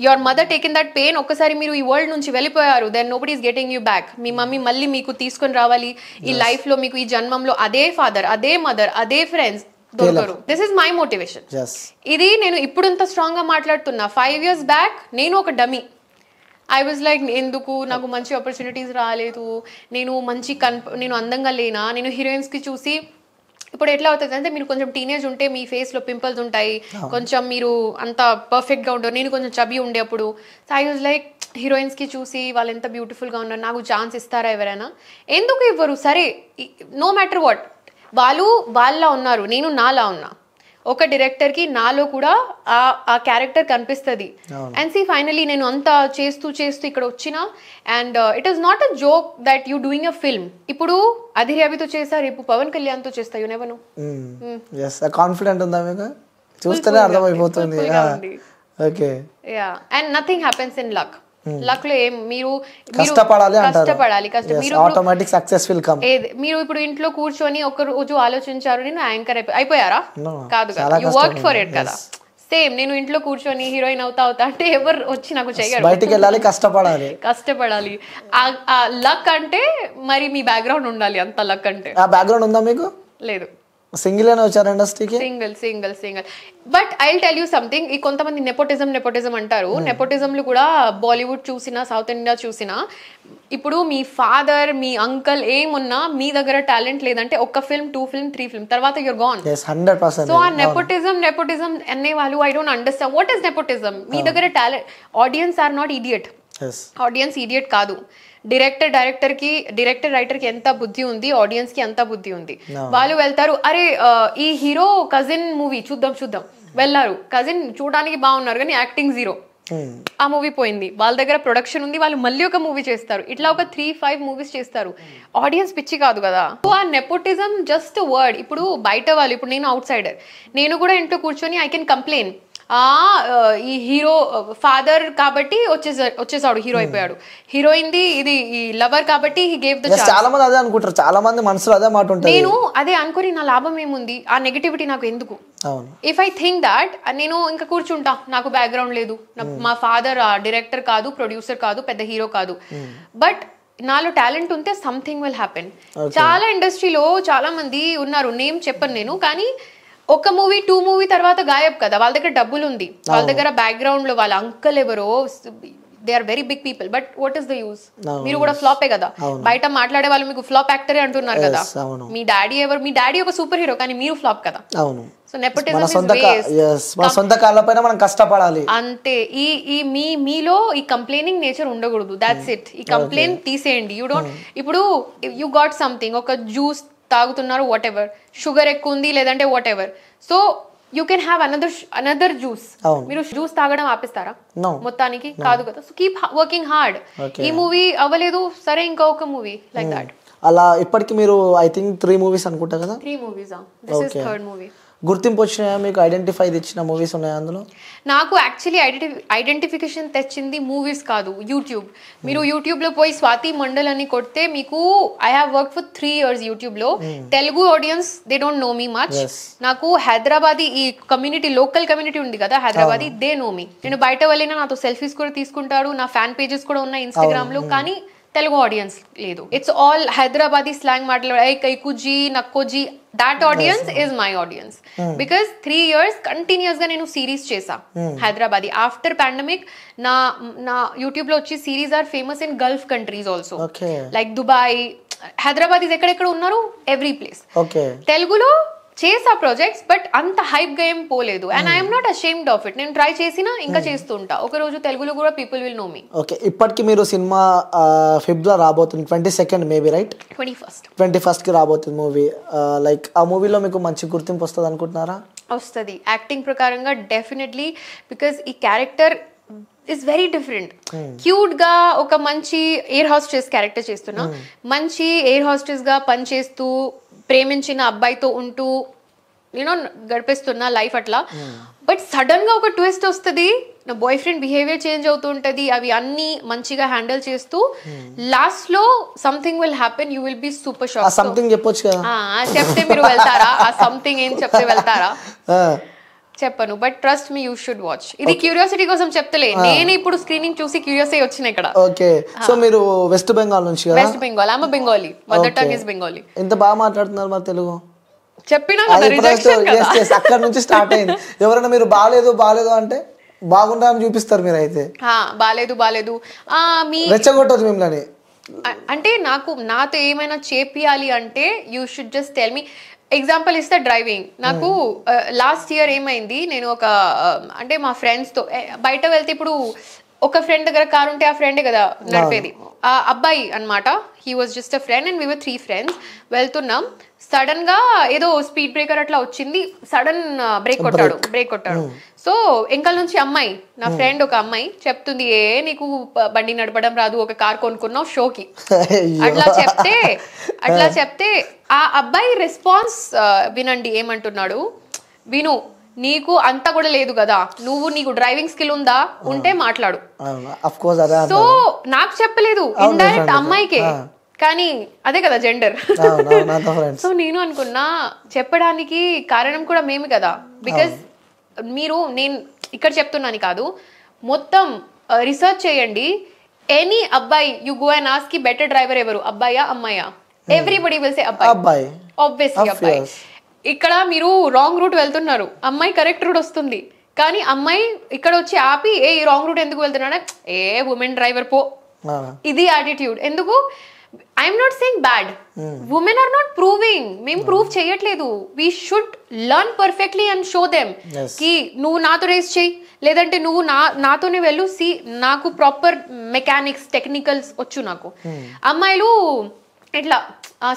your mother taking that pain, ఒక్కసారి మీరు ఈ వరల్డ్ నుంచి వెళ్ళిపోయారు, then nobody is getting you back. మీ మమ్మీ మళ్ళీ మీకు తీసుకొని రావాలి ఈ లైఫ్ లో, మీకు ఈ జన్మంలో అదే ఫాదర్, అదే మదర్, అదే ఫ్రెండ్స్ దొరకరు. This is my motivation. ఇది నేను ఇప్పుడు ఇంత స్ట్రాంగ్ గా మాట్లాడుతున్నా. 5 years బ్యాక్ నేను ఒక డమీ. ఐ వాజ్ లైక్ ఎందుకు నాకు మంచి ఆపర్చునిటీస్ రాలేదు, నేను అందంగా లేనా, నేను హీరోయిన్స్ కి చూసి ఇప్పుడు ఎట్లా అవుతుంది అంటే మీరు కొంచెం టీనేజ్ ఉంటే మీ ఫేస్ లో పింపుల్స్ ఉంటాయి, కొంచెం మీరు అంత పర్ఫెక్ట్ గా ఉండరు. నేను కొంచెం చబీ ఉండే అప్పుడు. So I was like heroines కి చూసి వాళ్ళు ఎంత బ్యూటిఫుల్ గా ఉన్నారు, నాకు ఛాన్స్ ఇస్తారా ఎవరైనా? ఎందుకు ఇవ్వరు? సరే నో మ్యాటర్ వాట్, వాళ్ళు వాళ్ళ ఉన్నారు, నేను నాలా ఉన్నా. ఒక డైరెక్టర్ కి నాలో కూడా ఆ క్యారెక్టర్ కనిపిస్తుంది. అండ్ సి ఫైనలీ నేను అంతా చేస్తూ ఇక్కడ వచ్చిన. And it is not a joke that you doing a film. ఇప్పుడు అధిరవితో చేసా, రేపు పవన్ కళ్యాణ్ తో చేస్తా, యు నెవర్ నో. కాన్ఫిడెంట్ ఉందా మీకు? చూస్తేనే అర్థమైపోతుంది. Okay. Yeah, and nothing happens in luck. Luck లో ఏం మీరు కష్టపడాలి. మీరు ఆటోమేటిక్ సక్సెస్ విల్ కమ్. మీరు ఇప్పుడు ఇంట్లో కూర్చొని ఒక రోజు ఆలోచించారు నేను యాంకర్ అయిపోయారా? కాదు కదా, యు వర్క్ ఫర్ ఇట్ కదా. సేమ్ నేను ఇంట్లో కూర్చొని హీరోయిన్ అవుతా అంటే ఎవరు వచ్చి నాకు చెయ్యరు. బయటికి వెళ్ళాలి, కష్టపడాలి. ఆ లక్ అంటే మరి మీ బ్యాక్గ్రౌండ్ ఉండాలి. అంత లక్ అంటే ఆ బ్యాక్గ్రౌండ్ ఉందా మీకు? లేదు. సింగిల్ గానే వచ్చారు ఇండస్ట్రీకి? Single. But I will tell you something. ఈ కొంతమంది నెపోటిజం అంటారు. నెపోటిజంలు కూడా బాలీవుడ్ చూసినా, సౌత్ ఇండియా చూసినా, ఇప్పుడు మీ ఫాదర్, మీ అంకల్ ఏమున్నా మీ దగ్గర టాలెంట్ లేదంటే ఒక ఫిల్మ్, 2 film, 3 film తర్వాత యూర్ గాన్. 100%. సో ఆ నెపోటిజం అనే వాళ్ళు I don't understand what is nepotism. మీ దగ్గర talent, audience are not idiot. Audience idiot కాదు. డైరెక్టర్ రైటర్ కి ఎంత బుద్ధి ఉంది, ఆడియన్స్ కి ఎంత బుద్ధి ఉంది. వాళ్ళు వెళ్తారు, అరే ఈ హీరో కజిన్ మూవీ చూద్దాం వెళ్ళారు. కజిన్ చూడడానికి బాగున్నారు కానీ యాక్టింగ్ జీరో. ఆ మూవీ పోయింది. వాళ్ళ దగ్గర ప్రొడక్షన్ ఉంది, వాళ్ళు మళ్ళీ ఒక మూవీ చేస్తారు. ఇట్లా ఒక 3-5 movies చేస్తారు. ఆడియన్స్ పిచ్చి కాదు కదా. సో ఆ నెపోటిజం జస్ట్ వర్డ్. ఇప్పుడు బయట వాళ్ళు, ఇప్పుడు నేను అవుట్ సైడర్, నేను కూడా ఇంట్లో కూర్చొని ఐ కెన్ కంప్లైన్, ఈ హీరో ఫాదర్ కాబట్టి వచ్చేసాడు, హీరో అయిపోయాడు. హీరోయిన్ ది ఇది ఈ లవర్ కాబట్టి హీ గేవ్ ద ఛాన్స్. చాలా మంది అదే అనుకుంటారు, చాలా మంది మనసులో అదే మాట ఉంటుంది. నేను అదే అనుకుని నా లాభం ఏముంది? ఆ నెగటివిటీ నాకు ఎందుకు? ఇఫ్ ఐ థింక్ దాట్, నేను ఇంకా కూర్చుంటా, నాకు బ్యాక్గ్రౌండ్ లేదు, మా ఫాదర్ డైరెక్టర్ కాదు, ప్రొడ్యూసర్ కాదు, పెద్ద హీరో కాదు, బట్ నాలో టాలెంట్ ఉంటే సంథింగ్ విల్ హ్యాపెన్. చాలా ఇండస్ట్రీలో చాలా మంది ఉన్నారు, నేమ్ చెప్పను నేను, కానీ ఒక మూవీ 2 మూవీ తర్వాత గాయబ్ కదా. వాళ్ళ దగ్గర డబ్బులు ఉంది, వాళ్ళ దగ్గర బ్యాక్గ్రౌండ్ లో వాళ్ళ అంకల్ ఎవరో, they are very big people, but what is the use? మీరు కూడా ఫ్లాపే కదా. బయట మాట్లాడే వాళ్ళు మీకు ఫ్లాప్ యాక్టరే అంటున్నారు కదా. మీ డాడీ ఎవరు? మీ డాడీ ఒక సూపర్ హీరో, కానీ మీరు ఫ్లాప్ కదా. సో నెపోటిజం సొంత కాళ్ళపైన మనం కష్టపడాలి అంతే. ఈ మీలో ఈ కంప్లైనింగ్ నేచర్ ఉండకూడదు. That's it. ఈ కంప్లైంట్ తీసేయండి. యూ డోంట్, ఇప్పుడు యూ గాట్ సంథింగ్, ఒక జ్యూస్ తాగుతున్నారు, వాట్ ఎవర్, షుగర్ ఎక్కువ ఉంది లేదంటే what ever, so you can have another juice. మీరు జ్యూస్ తాగడం ఆపిస్తారా? మొత్తానికి కాదు కదా. So keep working hard. ఈ మూవీ అవ్వలేదు, సరే ఇంకా ఒక మూవీ, లైక్ దాట్. అలా ఇప్పటికి మీరు ఐ థింక్ 3 మూవీస్ అనుకుంటా కదా? 3 movies. This is third movie. గుర్తింపు వచ్చినాయా మీకు? ఐడెంటిఫై తెచ్చిన మూవీస్ ఉన్నాయా అందులో? నాకు యాక్చువల్లీ ఐడెంటిఫికేషన్ తెచ్చింది మూవీస్ కాదు, యూట్యూబ్. మీరు యూట్యూబ్లో పోయి స్వాతి మండల్ అని కొడితే మీకు, I have work for 3 years యూట్యూబ్లో. Telugu audience they don't know me much. నాకు హైదరాబాదీ ఈ కమ్యూనిటీ, లోకల్ కమ్యూనిటీ ఉంది కదా హైదరాబాదీ, దే నో మీ. నేను బయట వెళ్ళినా నాతో సెల్ఫీస్ కూడా తీసుకుంటారు, నా ఫ్యాన్ పేజెస్ కూడా ఉన్నాయి ఇన్స్టాగ్రామ్లో, కానీ తెలుగు ఆడియన్స్ లేదు. ఇట్స్ ఆల్ హైదరాబాదీ స్లాంగ్ మాట్లాడే కైకుజీ నక్కోజీ. That audience is my audience. Because 3 years continuous గా నేను సిరీస్ చేసా హైదరాబాదీ. ఆఫ్టర్ పాండమిక్ నా యూట్యూబ్ లో వచ్చి series are famous in Gulf countries also, like Dubai. Hyderabadis ఎక్కడెక్కడ ఉన్నారు, ఎవ్రీ ప్లేస్. తెలుగులో చేసా ప్రాజెక్ట్స్, బట్ అంత హైప్ గా ఏం పోలేదు. And I'm not ashamed of it. నేను ట్రై చేసినా ఇంకా చేస్తుంటా. ఒక రోజు తెలుగులో కూడా people will know me. Okay, ఇప్పటికి మీరు సినిమా ఫిబ్రవరి రాబోతుంది, 22nd మేబీ, రైట్? 21st కి రాబోతుంది మూవీ. లైక్ ఆ మూవీలో మీకు మంచి గుర్తింపు వస్తుంది అనుకుంటున్నారా? వస్తుంది. యాక్టింగ్ ప్రకారంగా డెఫినెట్లీ, బికాస్ ఈ character is very different. Cute గా ఒక మంచి ఎయిర్ హోస్టెస్ క్యారెక్టర్ చేస్తున్నా, మంచి ఎయిర్ హోస్టెస్ గా పనిచేస్తూ ప్రేమించిన అబ్బాయితో ఉంటూ యూనో గడిపేస్తున్న లైఫ్ అట్లా. బట్ సడన్ గా ఒక ట్విస్ట్ వస్తుంది, నా బాయ్ ఫ్రెండ్ బిహేవియర్ చేంజ్ అవుతూ ఉంటది. అవి అన్ని మంచిగా హ్యాండిల్ చేస్తూ లాస్ట్ లో something will happen. You will be super shock. Something చెప్పొచ్చు కదా. చెప్తే మీరు వెళ్తారా? ఆ సంథింగ్ ఏం చెప్తే వెళ్తారా? చెప్పను, but trust me, you should watch. ఇది క్యూరియాసిటీ కోసం చెప్తలే, నేను ఇప్పుడు స్క్రీనింగ్ చూసి క్యూరియాసిటీ వచ్చిన ఇక్కడ. ఓకే, సో మీరు వెస్ట్ బెంగాల్ నుంచి కదా? West Bengal. I'm Bengali, mother tongue is Bengali. ఎంత బాగా మాట్లాడుతున్నారు మరి తెలుగు. చెప్పినా కదా, రిజెక్షన్ కదా. అక్కడ నుంచి స్టార్ట్ అయింది. ఎవరైనా మీరు బాలేదు అంటే బాగుండాలని చూపిస్తారు మీరు. అయితే బాలేదు మీ రెచ్చగొట్టదు మిమ్మల్ని. అంటే నాతో ఏమైనా చేపియాలి అంటే you should just tell me. Example ఇస్తే డ్రైవింగ్. నాకు లాస్ట్ ఇయర్ ఏమైంది, నేను ఒక అంటే మా ఫ్రెండ్స్తో బయట వెళ్తే, ఇప్పుడు ఒక ఫ్రెండ్ దగ్గర కార్ ఉంటే ఆ ఫ్రెండే కదా నడిపేది. ఆ అబ్బాయి అనమాట, he was just a friend and we were 3 friends. వెళ్తున్నాం, సడన్ గా ఏదో స్పీడ్ బ్రేకర్ అట్లా వచ్చింది, సడన్ బ్రేక్ కొట్టాడు. సో వెంకల్ నుంచి అమ్మాయి, నా ఫ్రెండ్ ఒక అమ్మాయి చెప్తుంది, నీకు బండి నడపడం రాదు, ఒక కార్ కొనుక్కున్నావు షోకి. అట్లా చెప్తే ఆ అబ్బాయి రెస్పాన్స్ వినండి ఏమంటున్నాడు. విను, నీకు అంతా కూడా లేదు కదా, నీకు డ్రైవింగ్ స్కిల్ ఉందా, ఉంటే మాట్లాడు. సో నాకు చెప్పలేదు, ఇండైరెక్ట్ అమ్మాయికే, కానీ అదే కదా జెండర్. సో నేను అనుకున్నా చెప్పడానికి కారణం కూడా మేమే కదా. బికాస్ నేను ఇక్కడ చెప్తున్నాను కాదు, మొత్తం రీసెర్చ్ చేయండి. ఎనీ అబ్బాయి యు గో అండ్ ఆస్క్ కి బెటర్ డ్రైవర్ ఎవరు, అబ్బాయా అమ్మాయా? ఎవ్రీబడి విల్ సే అబ్బాయి, ఆబ్వియస్లీ అబ్బాయి. ఇక్కడ మీరు రాంగ్ రూట్ వెళ్తున్నారు, అమ్మాయి కరెక్ట్ రూట్ వస్తుంది, కానీ అమ్మాయి ఇక్కడ వచ్చి ఆపి ఈ రాంగ్ రూట్ ఎందుకు వెళ్తున్నాడా, ఉమెన్ డ్రైవర్ పో, ఇది యాటిట్యూడ్. ఎందుకు? I'm not saying bad, women are not proving, మేము ప్రూవ్ చేయట్లేదు. We should learn perfectly and show them కి నువ్వు నాతో రేస్ చెయ్యి, లేదంటే నువ్వు నాతోనే వెళ్ళు. నాకు ప్రాపర్ మెకానిక్స్ టెక్నికల్స్ వచ్చు. నాకు అమ్మాయిలు ఇట్లా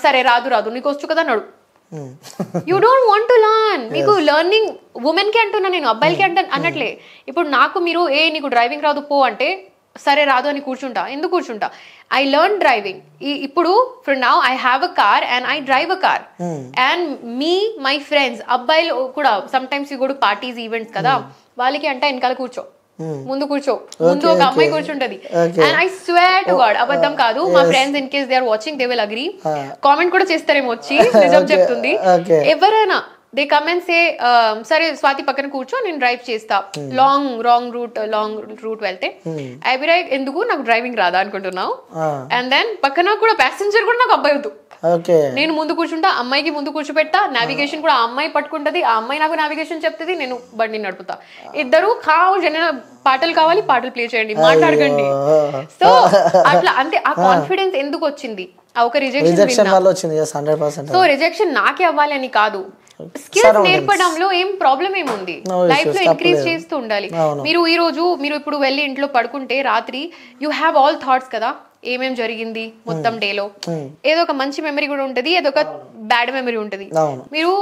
సరే రాదు నీకు వచ్చు కదా నడు. You don't want to learn. మీకు లర్నింగ్ ఉమెన్ కి అంటున్నా నేను, అబ్బాయిలకి అన్నట్లే. ఇప్పుడు నాకు మీరు నీకు డ్రైవింగ్ రాదు పో అంటే సరే రాదు అని కూర్చుంటా. ఎందుకు కూర్చుంటా? I learn driving. ఇప్పుడు for now I have a car and I drive a car. And my friends అబ్బాయిలు కూడా sometimes you go to parties events కదా, వాళ్ళకి అంటే వెనకాల కూర్చో, ముందు ఒక అమ్మాయి కూర్చుంటది. And I swear to God, అబద్ధం కాదు, మా friends in case they are watching they will agree. Comment కూడా చేస్తారేమో వచ్చి, నిజం చెప్తుంది. ఎవరైనా దే కమ్ అండ్ సే సరే స్వాతి పక్కన కూర్చో నేను డ్రైవ్ చేస్తా, లాంగ్ రూట్ వెళ్తే ఐ బి లైక్ ఎందుకు నాకు డ్రైవింగ్ రాదా అనుకుంటున్నావు, అండ్ దెన్ పక్కన కూడా ప్యాసింజర్ కూడా నాకు అబ్బాయి వద్దు, నేను ముందు కూర్చుంటా, అమ్మాయికి ముందు కూర్చోబెట్టా, నావిగేషన్ కూడా ఆ అమ్మాయి పట్టుకుంటది, ఆ అమ్మాయి నాకు నావిగేషన్ చెప్తుంది, నేను బండి నడుపుతా, ఇద్దరు పాటలు కావాలి పాటలు ప్లే చేయండి, మాట్లాడకండి. సో అట్లా అంటే ఆ కాన్ఫిడెన్స్ ఎందుకు వచ్చింది, ఆ ఒక రిజెక్షన్ వల్ల వచ్చింది. 100%. సో రిజెక్షన్ నాకే అవ్వాలి అని కాదు, స్కిల్స్ నేర్పడంలో ఏం ప్రాబ్లం ఏముంది, లైఫ్ లో ఇంక్రీజ్ చేస్తూ ఉండాలి. మీరు ఈ రోజు మీరు ఇప్పుడు వెళ్ళి ఇంట్లో పడుకుంటే రాత్రి యూ హ్యావ్ ఆల్ థాట్స్ కదా, ఏమేం జరిగింది మొత్తం డేలో, ఏదో ఒక మంచి మెమరీ కూడా ఉంటది, ఏదో ఒక బ్యాడ్ మెమరీ ఉంటది. మీరు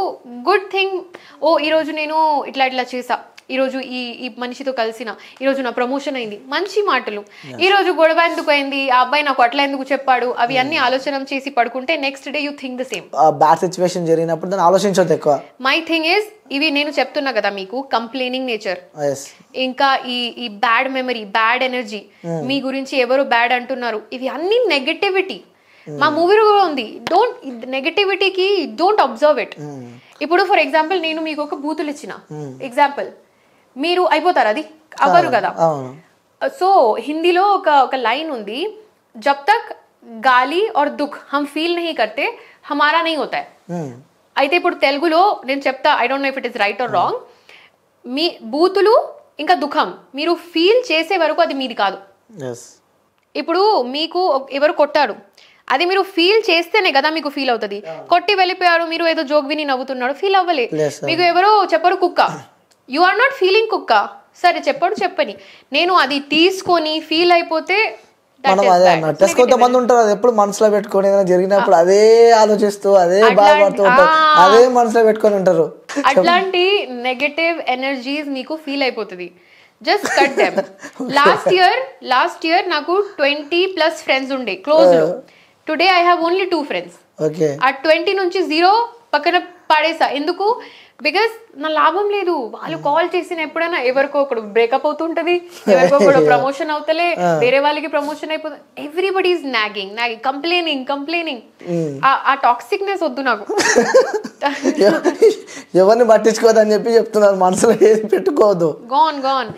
గుడ్ థింగ్, ఓ ఈ రోజు నేను ఇట్లా చేసా, ఈ రోజు ఈ మనిషితో కలిసిన, ఈ రోజు నా ప్రమోషన్ అయింది, మంచి మాటలు. ఈ రోజు గొడవ ఎందుకు అయింది, ఆ అబ్బాయి నాకు అట్లా ఎందుకు చెప్పాడు, అవి అన్ని ఆలోచన చేసి పడుకుంటే next day you think the same. Bad situation జరిగినప్పుడు దాన్ని ఆలోచించొద్దు ఎక్కువ. మై థింగ్ ఇస్ ఇవి నేను చెప్తున్నా కదా మీకు, కంప్లైనింగ్ నేచర్, ఇంకా ఈ బ్యాడ్ మెమరీ, బ్యాడ్ ఎనర్జీ, మీ గురించి ఎవరు బ్యాడ్ అంటున్నారు, ఇవి అన్ని నెగటివిటీ. మా మూవీలో కూడా ఉంది, నెగటివిటీకి డోంట్ అబ్జర్వ్ ఇట్. ఇప్పుడు ఫర్ ఎగ్జాంపుల్ నేను మీకు ఒక బూతులు ఇచ్చిన ఎగ్జాంపుల్, మీరు అయిపోతారు, అది అవ్వరు కదా. సో హిందీలో ఒక లైన్ ఉంది, జబ్ తక్ గాలి और दुख हम फील नहीं करते हमारा नहीं होता है. అయితే ఇప్పుడు తెలుగులో నేను చెప్తా, I don't know if it is right or wrong, మీ బూతులు ఇంకా దుఃఖం మీరు ఫీల్ చేసే వరకు అది మీది కాదు. ఇప్పుడు మీకు ఎవరు కొట్టారు, అది మీరు ఫీల్ చేస్తేనే కదా మీకు ఫీల్ అవుతుంది. కొట్టి వెళ్ళిపోయారు, మీరు ఏదో జోక్ విని నవ్వుతున్నాడు, ఫీల్ అవ్వలే. మీకు ఎవరో చెప్పరు కుక్క, యు ఆర్ నాట్ ఫీలింగ్ కుక్క, సరే చెప్పని నేను అది తీసుకొని ఫీల్ అయిపోతే మనం అదే అన్నట్టు. కొంతమంది ఉంటారు అది ఎప్పుడు మనసులో పెట్టుకొని ఏదైనా జరిగినప్పుడు అదే ఆలోచిస్తూ అదే బాధపడుతూ ఉంటారు, అదే మనసులో పెట్టుకొని ఉంటారు. అట్లాంటి నెగటివ్ ఎనర్జీస్ మీకు ఫీల్ అయిపోతుంది, just cut them. Last year నాకు 20+ ఫ్రెండ్స్ ఉండే క్లోజ్ లో, today I have only 2 friends. ఆ 20 నుంచి 0 పక్కన పడేసా. ఎందుకు? బికాస్ నా లాభం లేదు. వాళ్ళు కాల్ చేసిన ఎప్పుడైనా ఎవరికో ఒకడు బ్రేకప్ అవుతుంటది, ఎవరికో ఒకడు ప్రమోషన్ అవుతలే, వేరే వాళ్ళకి ప్రమోషన్ అయిపోతుంది. Everybody is nagging, complaining. ఆ టాక్సిక్నెస్ వద్దు నాకు. ఎవరిని పట్టించుకోవద్దని చెప్పి చెప్తున్నారు, మనసులో ఏది పెట్టుకోవద్దు. గాన్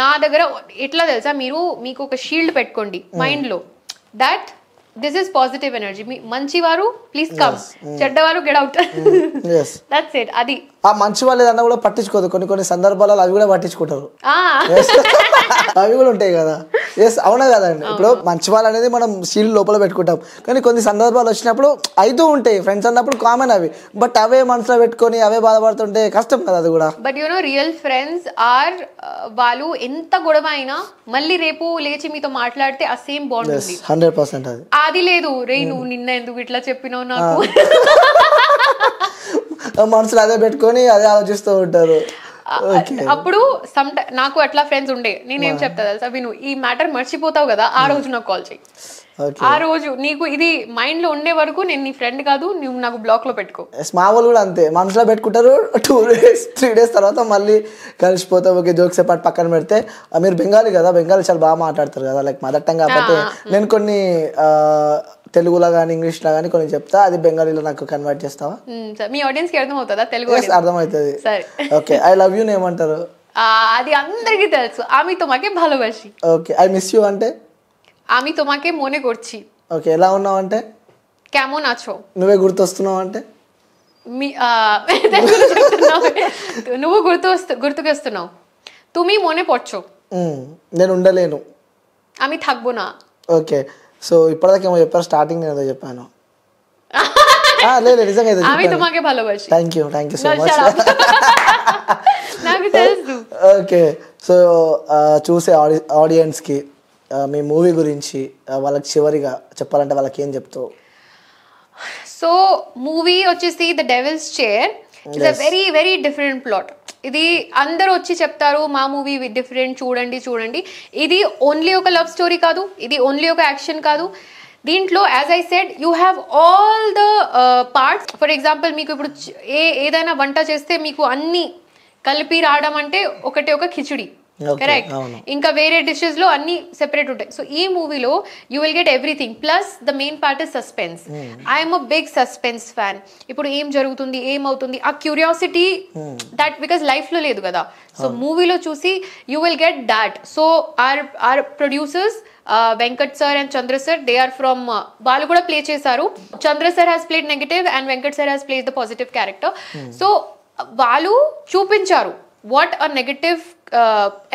నా దగ్గర ఎట్లా తెలుసా, మీకు ఒక షీల్డ్ పెట్టుకోండి మైండ్ లో, that this is positive energy. మంచివారు ప్లీజ్ కమ్, చెడ్డవారు గెట్ అవుట్. That's it. అది ఆ మంచి వాళ్ళు ఏదన్నా కూడా పట్టించుకోదు, కొన్ని సందర్భాలలో అవి కూడా పట్టించుకుంటారు, అవి కూడా ఉంటాయి కదా. అవునా కదండి. ఇప్పుడు మంచి వాళ్ళు అనేది మనం షీల్డ్ లోపల పెట్టుకుంటాం, కానీ కొన్ని సందర్భాలు వచ్చినప్పుడు అయితే ఉంటాయి. ఫ్రెండ్స్ అన్నప్పుడు కామన్ అవి, బట్ అవే మనసులో పెట్టుకొని అవే బాధపడుతుంటే కష్టం కదా అది కూడా. But you know real friends are వాళ్ళు ఎంత గొడవ అయినా మళ్ళీ రేపు లేచి మీతో మాట్లాడితే ఆ సేమ్ బాండ్ ఉంది. 100% అది లేదు రే నువ్వు నిన్న ఎందుకు ఇట్లా చెప్పినావు నాకు, మనసులో అదే పెట్టుకొని అదే ఆలోచిస్తూ ఉంటారు. అప్పుడు నాకు అట్లా ఫ్రెండ్స్ ఉండే, నేనేం చెప్తా తెలుసా, విను ఈ మ్యాటర్ మర్చిపోతావు కదా, ఆ రోజు నాకు కాల్ చేయి. ఆ రోజు నీకు ఇది మైండ్ లో ఉండే వరకు నేను నీ ఫ్రెండ్ కాదు, నువ్వు నాకు బ్లాక్ లో పెట్టుకో. మా వాళ్ళు కూడా అంతే, మనసులో పెట్టుకుంటారు. 2 days 3 days తర్వాత మళ్ళీ కలిసిపోతాం. ఓకే జోక్స్ పాటు పక్కన పెడితే, మీరు బెంగాలీ కదా, బెంగాలీ చాలా బాగా మాట్లాడతారు కదా, లైక్ మదర్ టంగ్. కాకపోతే నేను కొన్ని తెలుగులో కానీ ఇంగ్లీష్లో కానీ కొన్ని చెప్తా, అది బెంగాలీలో నాకు కన్వర్ట్ చేస్తావా? మీ ఆడియన్స్ కి అర్థం అవుతుందా తెలుగు? అర్థమవుతుంది. ఓకే ఐ లవ్ యూ ఏమంటారు? అది అందరికీ తెలుసు, আমি তোমাকে ভালোবাসি. ఓకే ఐ మిస్ యూ అంటే? আমি তোমাকে মনে করছি. ఓకే ఎలా ఉన్నావు అంటే? কেমন আছো. నువ్వే గుర్తొస్తున్నావు అంటే? నువ్వు గుర్తుకొస్తున్నావు. তুমি মনে পড়ছো. నేను ఉండలేను. আমি থাকবো না. ఓకే సో ఇప్పటిదాకా ఏమో చెప్పారు, స్టార్టింగ్ నేను ఏదో చెప్పాను. లేదు నిజంగా ఏదో আমি তোমাকে ভালোবাসি. Thank you so much. నాకు తెలుసు. ఓకే సో చూసే ఆడియన్స్కి మీ మూవీ గురించి వాళ్ళకి చివరిగా చెప్పాలంటే వాళ్ళకి ఏం చెప్తావు? సో మూవీ వచ్చేసి the devil's chair is a very very different plot. ఇది అందరూ వచ్చి చెప్తారు మా మూవీ డిఫరెంట్, చూడండి. ఇది ఓన్లీ ఒక లవ్ స్టోరీ కాదు, ఇది ఓన్లీ ఒక యాక్షన్ కాదు. దీంట్లో as I said you have all the parts. For example మీకు ఇప్పుడు ఏదైనా వంట చేస్తే మీకు అన్ని కలిపి రావడం అంటే ఒక కిచిడి. కరెక్ట్. ఇంకా వేరే డిషెస్ లో అన్ని సెపరేట్ ఉంటాయి. సో ఈ మూవీలో you will get everything, plus the main part is suspense. I'm a big suspense fan. ఇప్పుడు ఏం జరుగుతుంది, ఏమవుతుంది, ఆ క్యూరియాసిటీ దట్ బికాస్ లైఫ్ లో లేదు కదా. సో మూవీలో చూసి you will get that. So our producers Venkat sir and Chandra sir, they are from, వాళ్ళు కూడా ప్లే చేశారు. Chandra sir has played negative and Venkat sir has played the positive character. So వాళ్ళు చూపించారు what a negative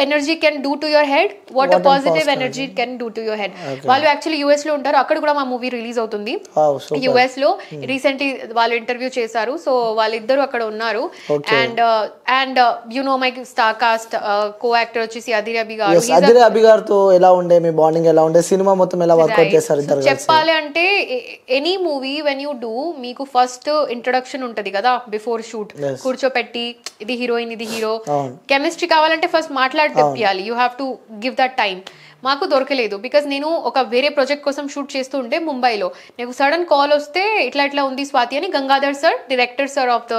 energy can do to your head, what a positive energy can do to your head. వాళ్ళు actually US లో ఉంటారు, అక్కడ కూడా మా movie release అవుతుంది US లో. రీసెంట్లీ వాళ్ళు ఇంటర్వ్యూ చేశారు, సో వాళ్ళిద్దరు అక్కడ ఉన్నారు. And you know my star cast co actor వచ్చేసి అదిరి అభి గారు. అదిరి అభి గారితో ఎలా ఉండే మీ బాండింగ్, ఎలా ఉండే, సినిమా మొత్తం ఎలా వర్కౌట్ చేశారు ఇద్దరు? చెప్పాలి అంటే any movie when you do, మీకు ఫస్ట్ ఇంట్రొడక్షన్ ఉంటది కదా బిఫోర్ షూట్, కూర్చోపెట్టి ఇది హీరోయిన్ ఇది హీరో, కెమిస్ట్రీ కావాలంటే ఫస్ట్ మాట్లాడి తెప్పియాలి. You have to give that time. మాకు దొరకలేదు బికాస్ నేను ఒక వేరే ప్రాజెక్ట్ కోసం షూట్ చేస్తూ ఉంటే ముంబైలో, నాకు సడన్ కాల్ వస్తే ఇట్లా ఇట్లా ఉంది స్వాతి అని Gangadhar sir, director sir of the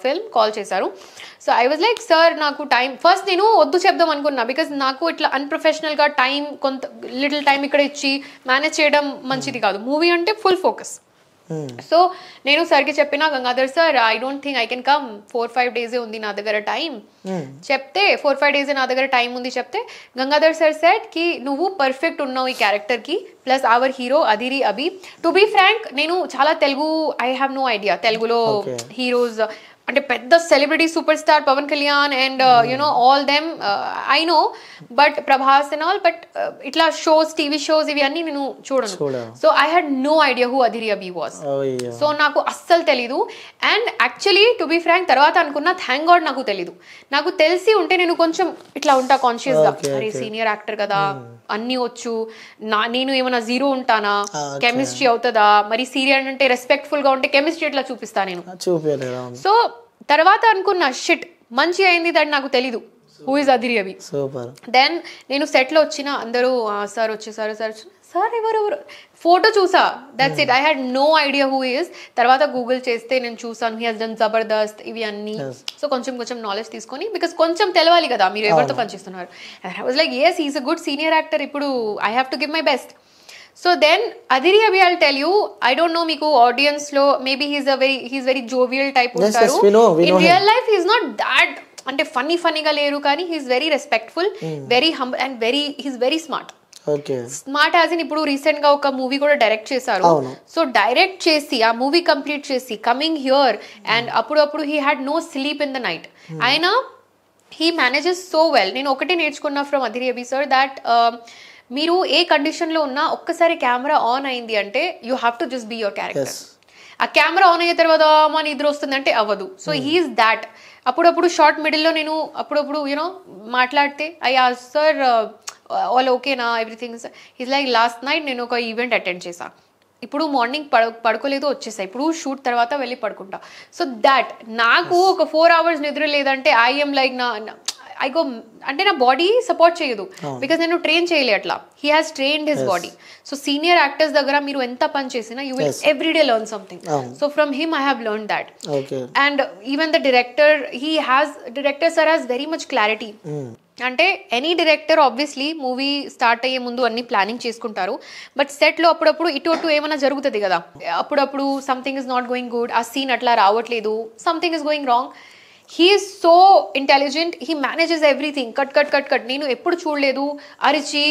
film call చేశారు. So I was like sir నాకు టైం, ఫస్ట్ నేను వద్దు చెప్దాం అనుకున్నా బికాస్ నాకు ఇట్లా అన్ప్రొఫెషనల్గా టైం కొంత లిటిల్ టైం ఇక్కడ ఇచ్చి మేనేజ్ చేయడం మంచిది కాదు. మూవీ అంటే ఫుల్ ఫోకస్. సో నేను సార్కి చెప్పిన, Gangadhar sir I don't think I can come, 4-5 డేసే ఉంది నా దగ్గర టైం చెప్తే, 4-5 డేసే నా దగ్గర టైం ఉంది చెప్తే, గంగాధర్ సార్ సెడ్ కి నువ్వు పర్ఫెక్ట్ ఉన్నావు ఈ క్యారెక్టర్ కి, plus our hero Adhire Abhi. To be frank, నేను చాలా Telugu, I have no idea తెలుగులో హీరోస్ అంటే పెద్ద celebrity super star Pawan Kalyan and you know all them I know, but Prabhas and all, but ఇట్లా షోస్, టీవీ షోస్ ఇవి అన్ని నేను చూడను. So I had no idea who Adhire Abhi was. So నాకు అస్సలు తెలీదు. And actually to be frank తర్వాత అనుకున్నా, థ్యాంక్ గాడ్ నాకు తెలీదు. నాకు తెలిసి ఉంటే నేను కొంచెం ఇట్లా ఉంటా కాన్షియస్ గా, అరే సీనియర్ యాక్టర్ కదా అన్ని వచ్చు, నేను ఏమైనా జీరో ఉంటానా, కెమిస్ట్రీ అవుతుందా, మరి సీరియల్ అంటే రెస్పెక్ట్ఫుల్ గా ఉంటే కెమిస్ట్రీ ఎట్లా చూపిస్తా నేను. సో తర్వాత అనుకున్నా షిట్ మంచి అయింది దట్ నాకు తెలీదు who is Adhire Abhi. Then నేను సెట్ లో వచ్చిన, అందరూ సార్ వచ్చేసారు, సార్ ఎవరెవరు ఫోటో చూసా, that's it. I had no idea who is. తర్వాత గూగుల్ చేస్తే నేను చూసాను హీ హాస్ డన్ జబర్దస్త్ ఇవి అన్ని. సో కొంచెం నాలెడ్జ్ తీసుకొని, బికాస్ కొంచెం తెలవాలి కదా మీరు ఎవరితో పనిచేస్తున్నారు. I was like yes he's a good senior actor, ఇప్పుడు I have to give my best. So then Adhire Abhi I'll tell you, I don't know మీకు ఆడియన్స్ లో maybe he's very jovial type ఉంటారు. In real life he's not that, అంటే ఫన్నీగా లేరు, కానీ he's very respectful, very humble and he's very smart. Smart as in ఇప్పుడు recent గా ఒక మూవీ కూడా డైరెక్ట్ చేశారు. సో డైరెక్ట్ చేసి ఆ మూవీ కంప్లీట్ చేసి కమింగ్ హియర్, అండ్ అప్పుడు he had no sleep in the night. ఆయన హీ మేనేజెస్ సో వెల్. నేను ఒకటి నేర్చుకున్నా from Adhire Abhi sir, that మీరు ఏ కండిషన్ లో ఉన్నా ఒక్కసారి కెమెరా ఆన్ అయింది అంటే you have to just be your character. ఆ కెమెరా ఆన్ అయిన తర్వాత మా నిద్ర వస్తుందంటే అవ్వదు. So he's that. అప్పుడప్పుడు షార్ట్ మిడిల్లో నేను అప్పుడప్పుడు యూనో మాట్లాడితే, అయ్యా సార్ ఆల్ ఓకేనా everything, is like last night నేను ఒక ఈవెంట్ అటెండ్ చేశా, ఇప్పుడు మార్నింగ్ పడుకోలేదు వచ్చేసా, ఇప్పుడు షూట్ తర్వాత వెళ్ళి పడుకుంటా. సో దాట్ నాకు ఒక 4 hours నిద్ర లేదంటే ఐఎమ్ లైక్ ఐ గో, అంటే నా బాడీ సపోర్ట్ చేయదు బికాస్ నేను ట్రైన్ చేయలే అట్లా. He has trained his body. So senior actors దగ్గర మీరు ఎంత పని చేసినా you will everyday learn something. So from him I have learn that. And even the director sir has very much clarity. అంటే any director obviously movie start అయ్యే ముందు అన్ని planning చేసుకుంటారు, బట్ సెట్ లో అప్పుడప్పుడు ఇటు ఏమైనా జరుగుతుంది కదా, అప్పుడప్పుడు something is not going good, ఆ సీన్ అట్లా రావట్లేదు, something is going wrong. He is so intelligent, he manages everything. Cut నేను ఎప్పుడు చూడలేదు అరిచి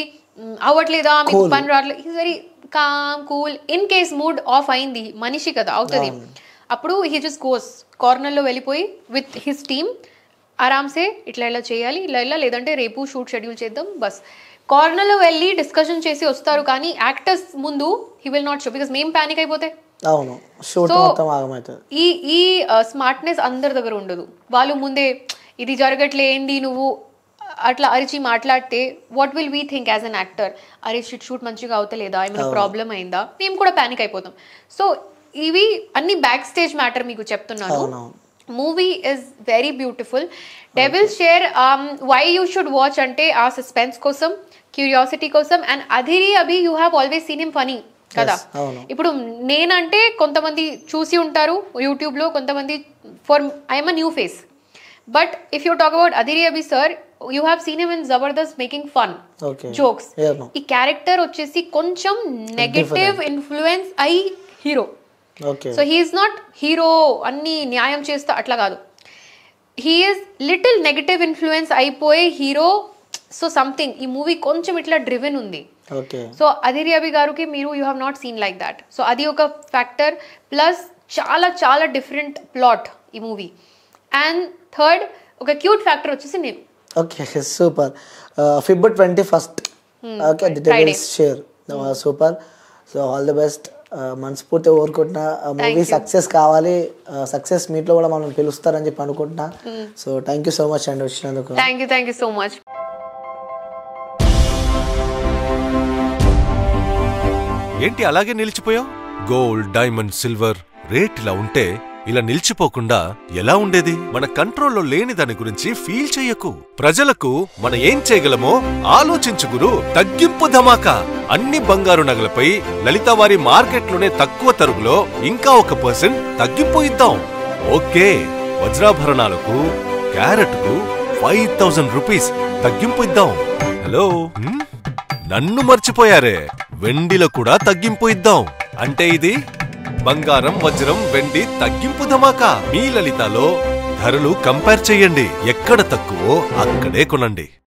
అవ్వట్లేదా మీకు పని రావట్లేదు. He's very calm cool. In case mood of అయింది, మనిషి కదా అవుతుంది, అప్పుడు హీ జస్ట్ గోస్ కార్నర్లో వెళ్ళిపోయి విత్ హిస్ టీమ్ ఆరామ్సే ఇట్లా చేయాలి, ఇలా లేదంటే రేపు షూట్ షెడ్యూల్ చేద్దాం, బస్ కార్నర్లో వెళ్ళి డిస్కషన్ చేసి వస్తారు. కానీ యాక్టర్స్ ముందు he will not show, because మేము ప్యానిక్ అయిపోతే. ఈ స్మార్ట్నెస్ అందరి దగ్గర ఉండదు. వాళ్ళు ముందే ఇది జరగట్లే ఏంది నువ్వు అట్లా అరిచి మాట్లాడితే what will we think as an actor, అరే షూట్ మంచిగా అవుతలేదా, ఏమైనా ప్రాబ్లం అయిందా, మేము కూడా ప్యానిక్ అయిపోతాం. సో ఇవి అన్ని బ్యాక్ స్టేజ్ మ్యాటర్ మీకు చెప్తున్నాను. Movie is very beautiful. Devil's Chair why you should watch అంటే ఆ సస్పెన్స్ కోసం, క్యూరియాసిటీ కోసం. And Adhire Abhi you have always seen him funny కదా. ఇప్పుడు నేనంటే కొంతమంది చూసి ఉంటారు యూట్యూబ్ లో, కొంతమంది for I'm a new face, But if you talk about Adhiri Abhi sir, you have seen him in Zabardast making fun Okay. jokes. Yeah, no. ఈ character వచ్చేసి కొంచెం నెగటివ్ ఇన్ఫ్లుయెన్స్ అయి hero. Okay. So he's not hero అన్ని న్యాయం చేస్తా అట్లా కాదు. He's little negative influence అయిపోయే హీరో. సో సంథింగ్ ఈ మూవీ కొంచెం ఇట్లా డ్రివెన్ ఉంది. Okay. సో అదిరి అభి గారికి మీరు you have not seen like that. So అది ఒక ఫ్యాక్టర్. ప్లస్ చాలా చాలా డిఫరెంట్ ప్లాట్ ఈ మూవీ. అండ్ థర్డ్ ఒక క్యూట్ ఫ్యాక్టర్ వచ్చేసి నేను. Okay super. February 21st okay details share. Super. So all the best. మనస్ఫూర్తిగా కోరుకుంటున్నా మూవీ సక్సెస్ కావాలి. సక్సెస్ మీట్లో కూడా మనం పిలుస్తారని చెప్పి అనుకుంటున్నా. So thank you so much అండి వచ్చినందుకు. Thank you so much. ఏంటి అలాగే నిలిచిపోయావు? గోల్డ్, డైమండ్, సిల్వర్ రేట్ ఇలా ఉంటే ఇలా నిలిచిపోకుండా ఎలా ఉండేది? మన కంట్రోల్లో లేని దాని గురించి ఫీల్ చెయ్యకు. ప్రజలకు మనం ఏం చేయగలమో ఆలోచించు గురు. తగ్గింపు ధమాకా. అన్ని బంగారు నగలపై లలిత వారి మార్కెట్లోనే తక్కువ తరుగులో ఇంకా 1% తగ్గింపు ఇద్దాం. ఓకే, వజ్రాభరణాలకు క్యారెట్కు 5000 రూపీస్ తగ్గింపు ఇద్దాం. హలో, నన్ను మర్చిపోయారే. వెండిలో కూడా తగ్గింపు ఇద్దాం. అంటే ఇది బంగారం, వజ్రం, వెండి తగ్గింపు ధమాకా. మీ లలితలో ధరలు కంపేర్ చెయ్యండి. ఎక్కడ తక్కువో అక్కడే కొనండి.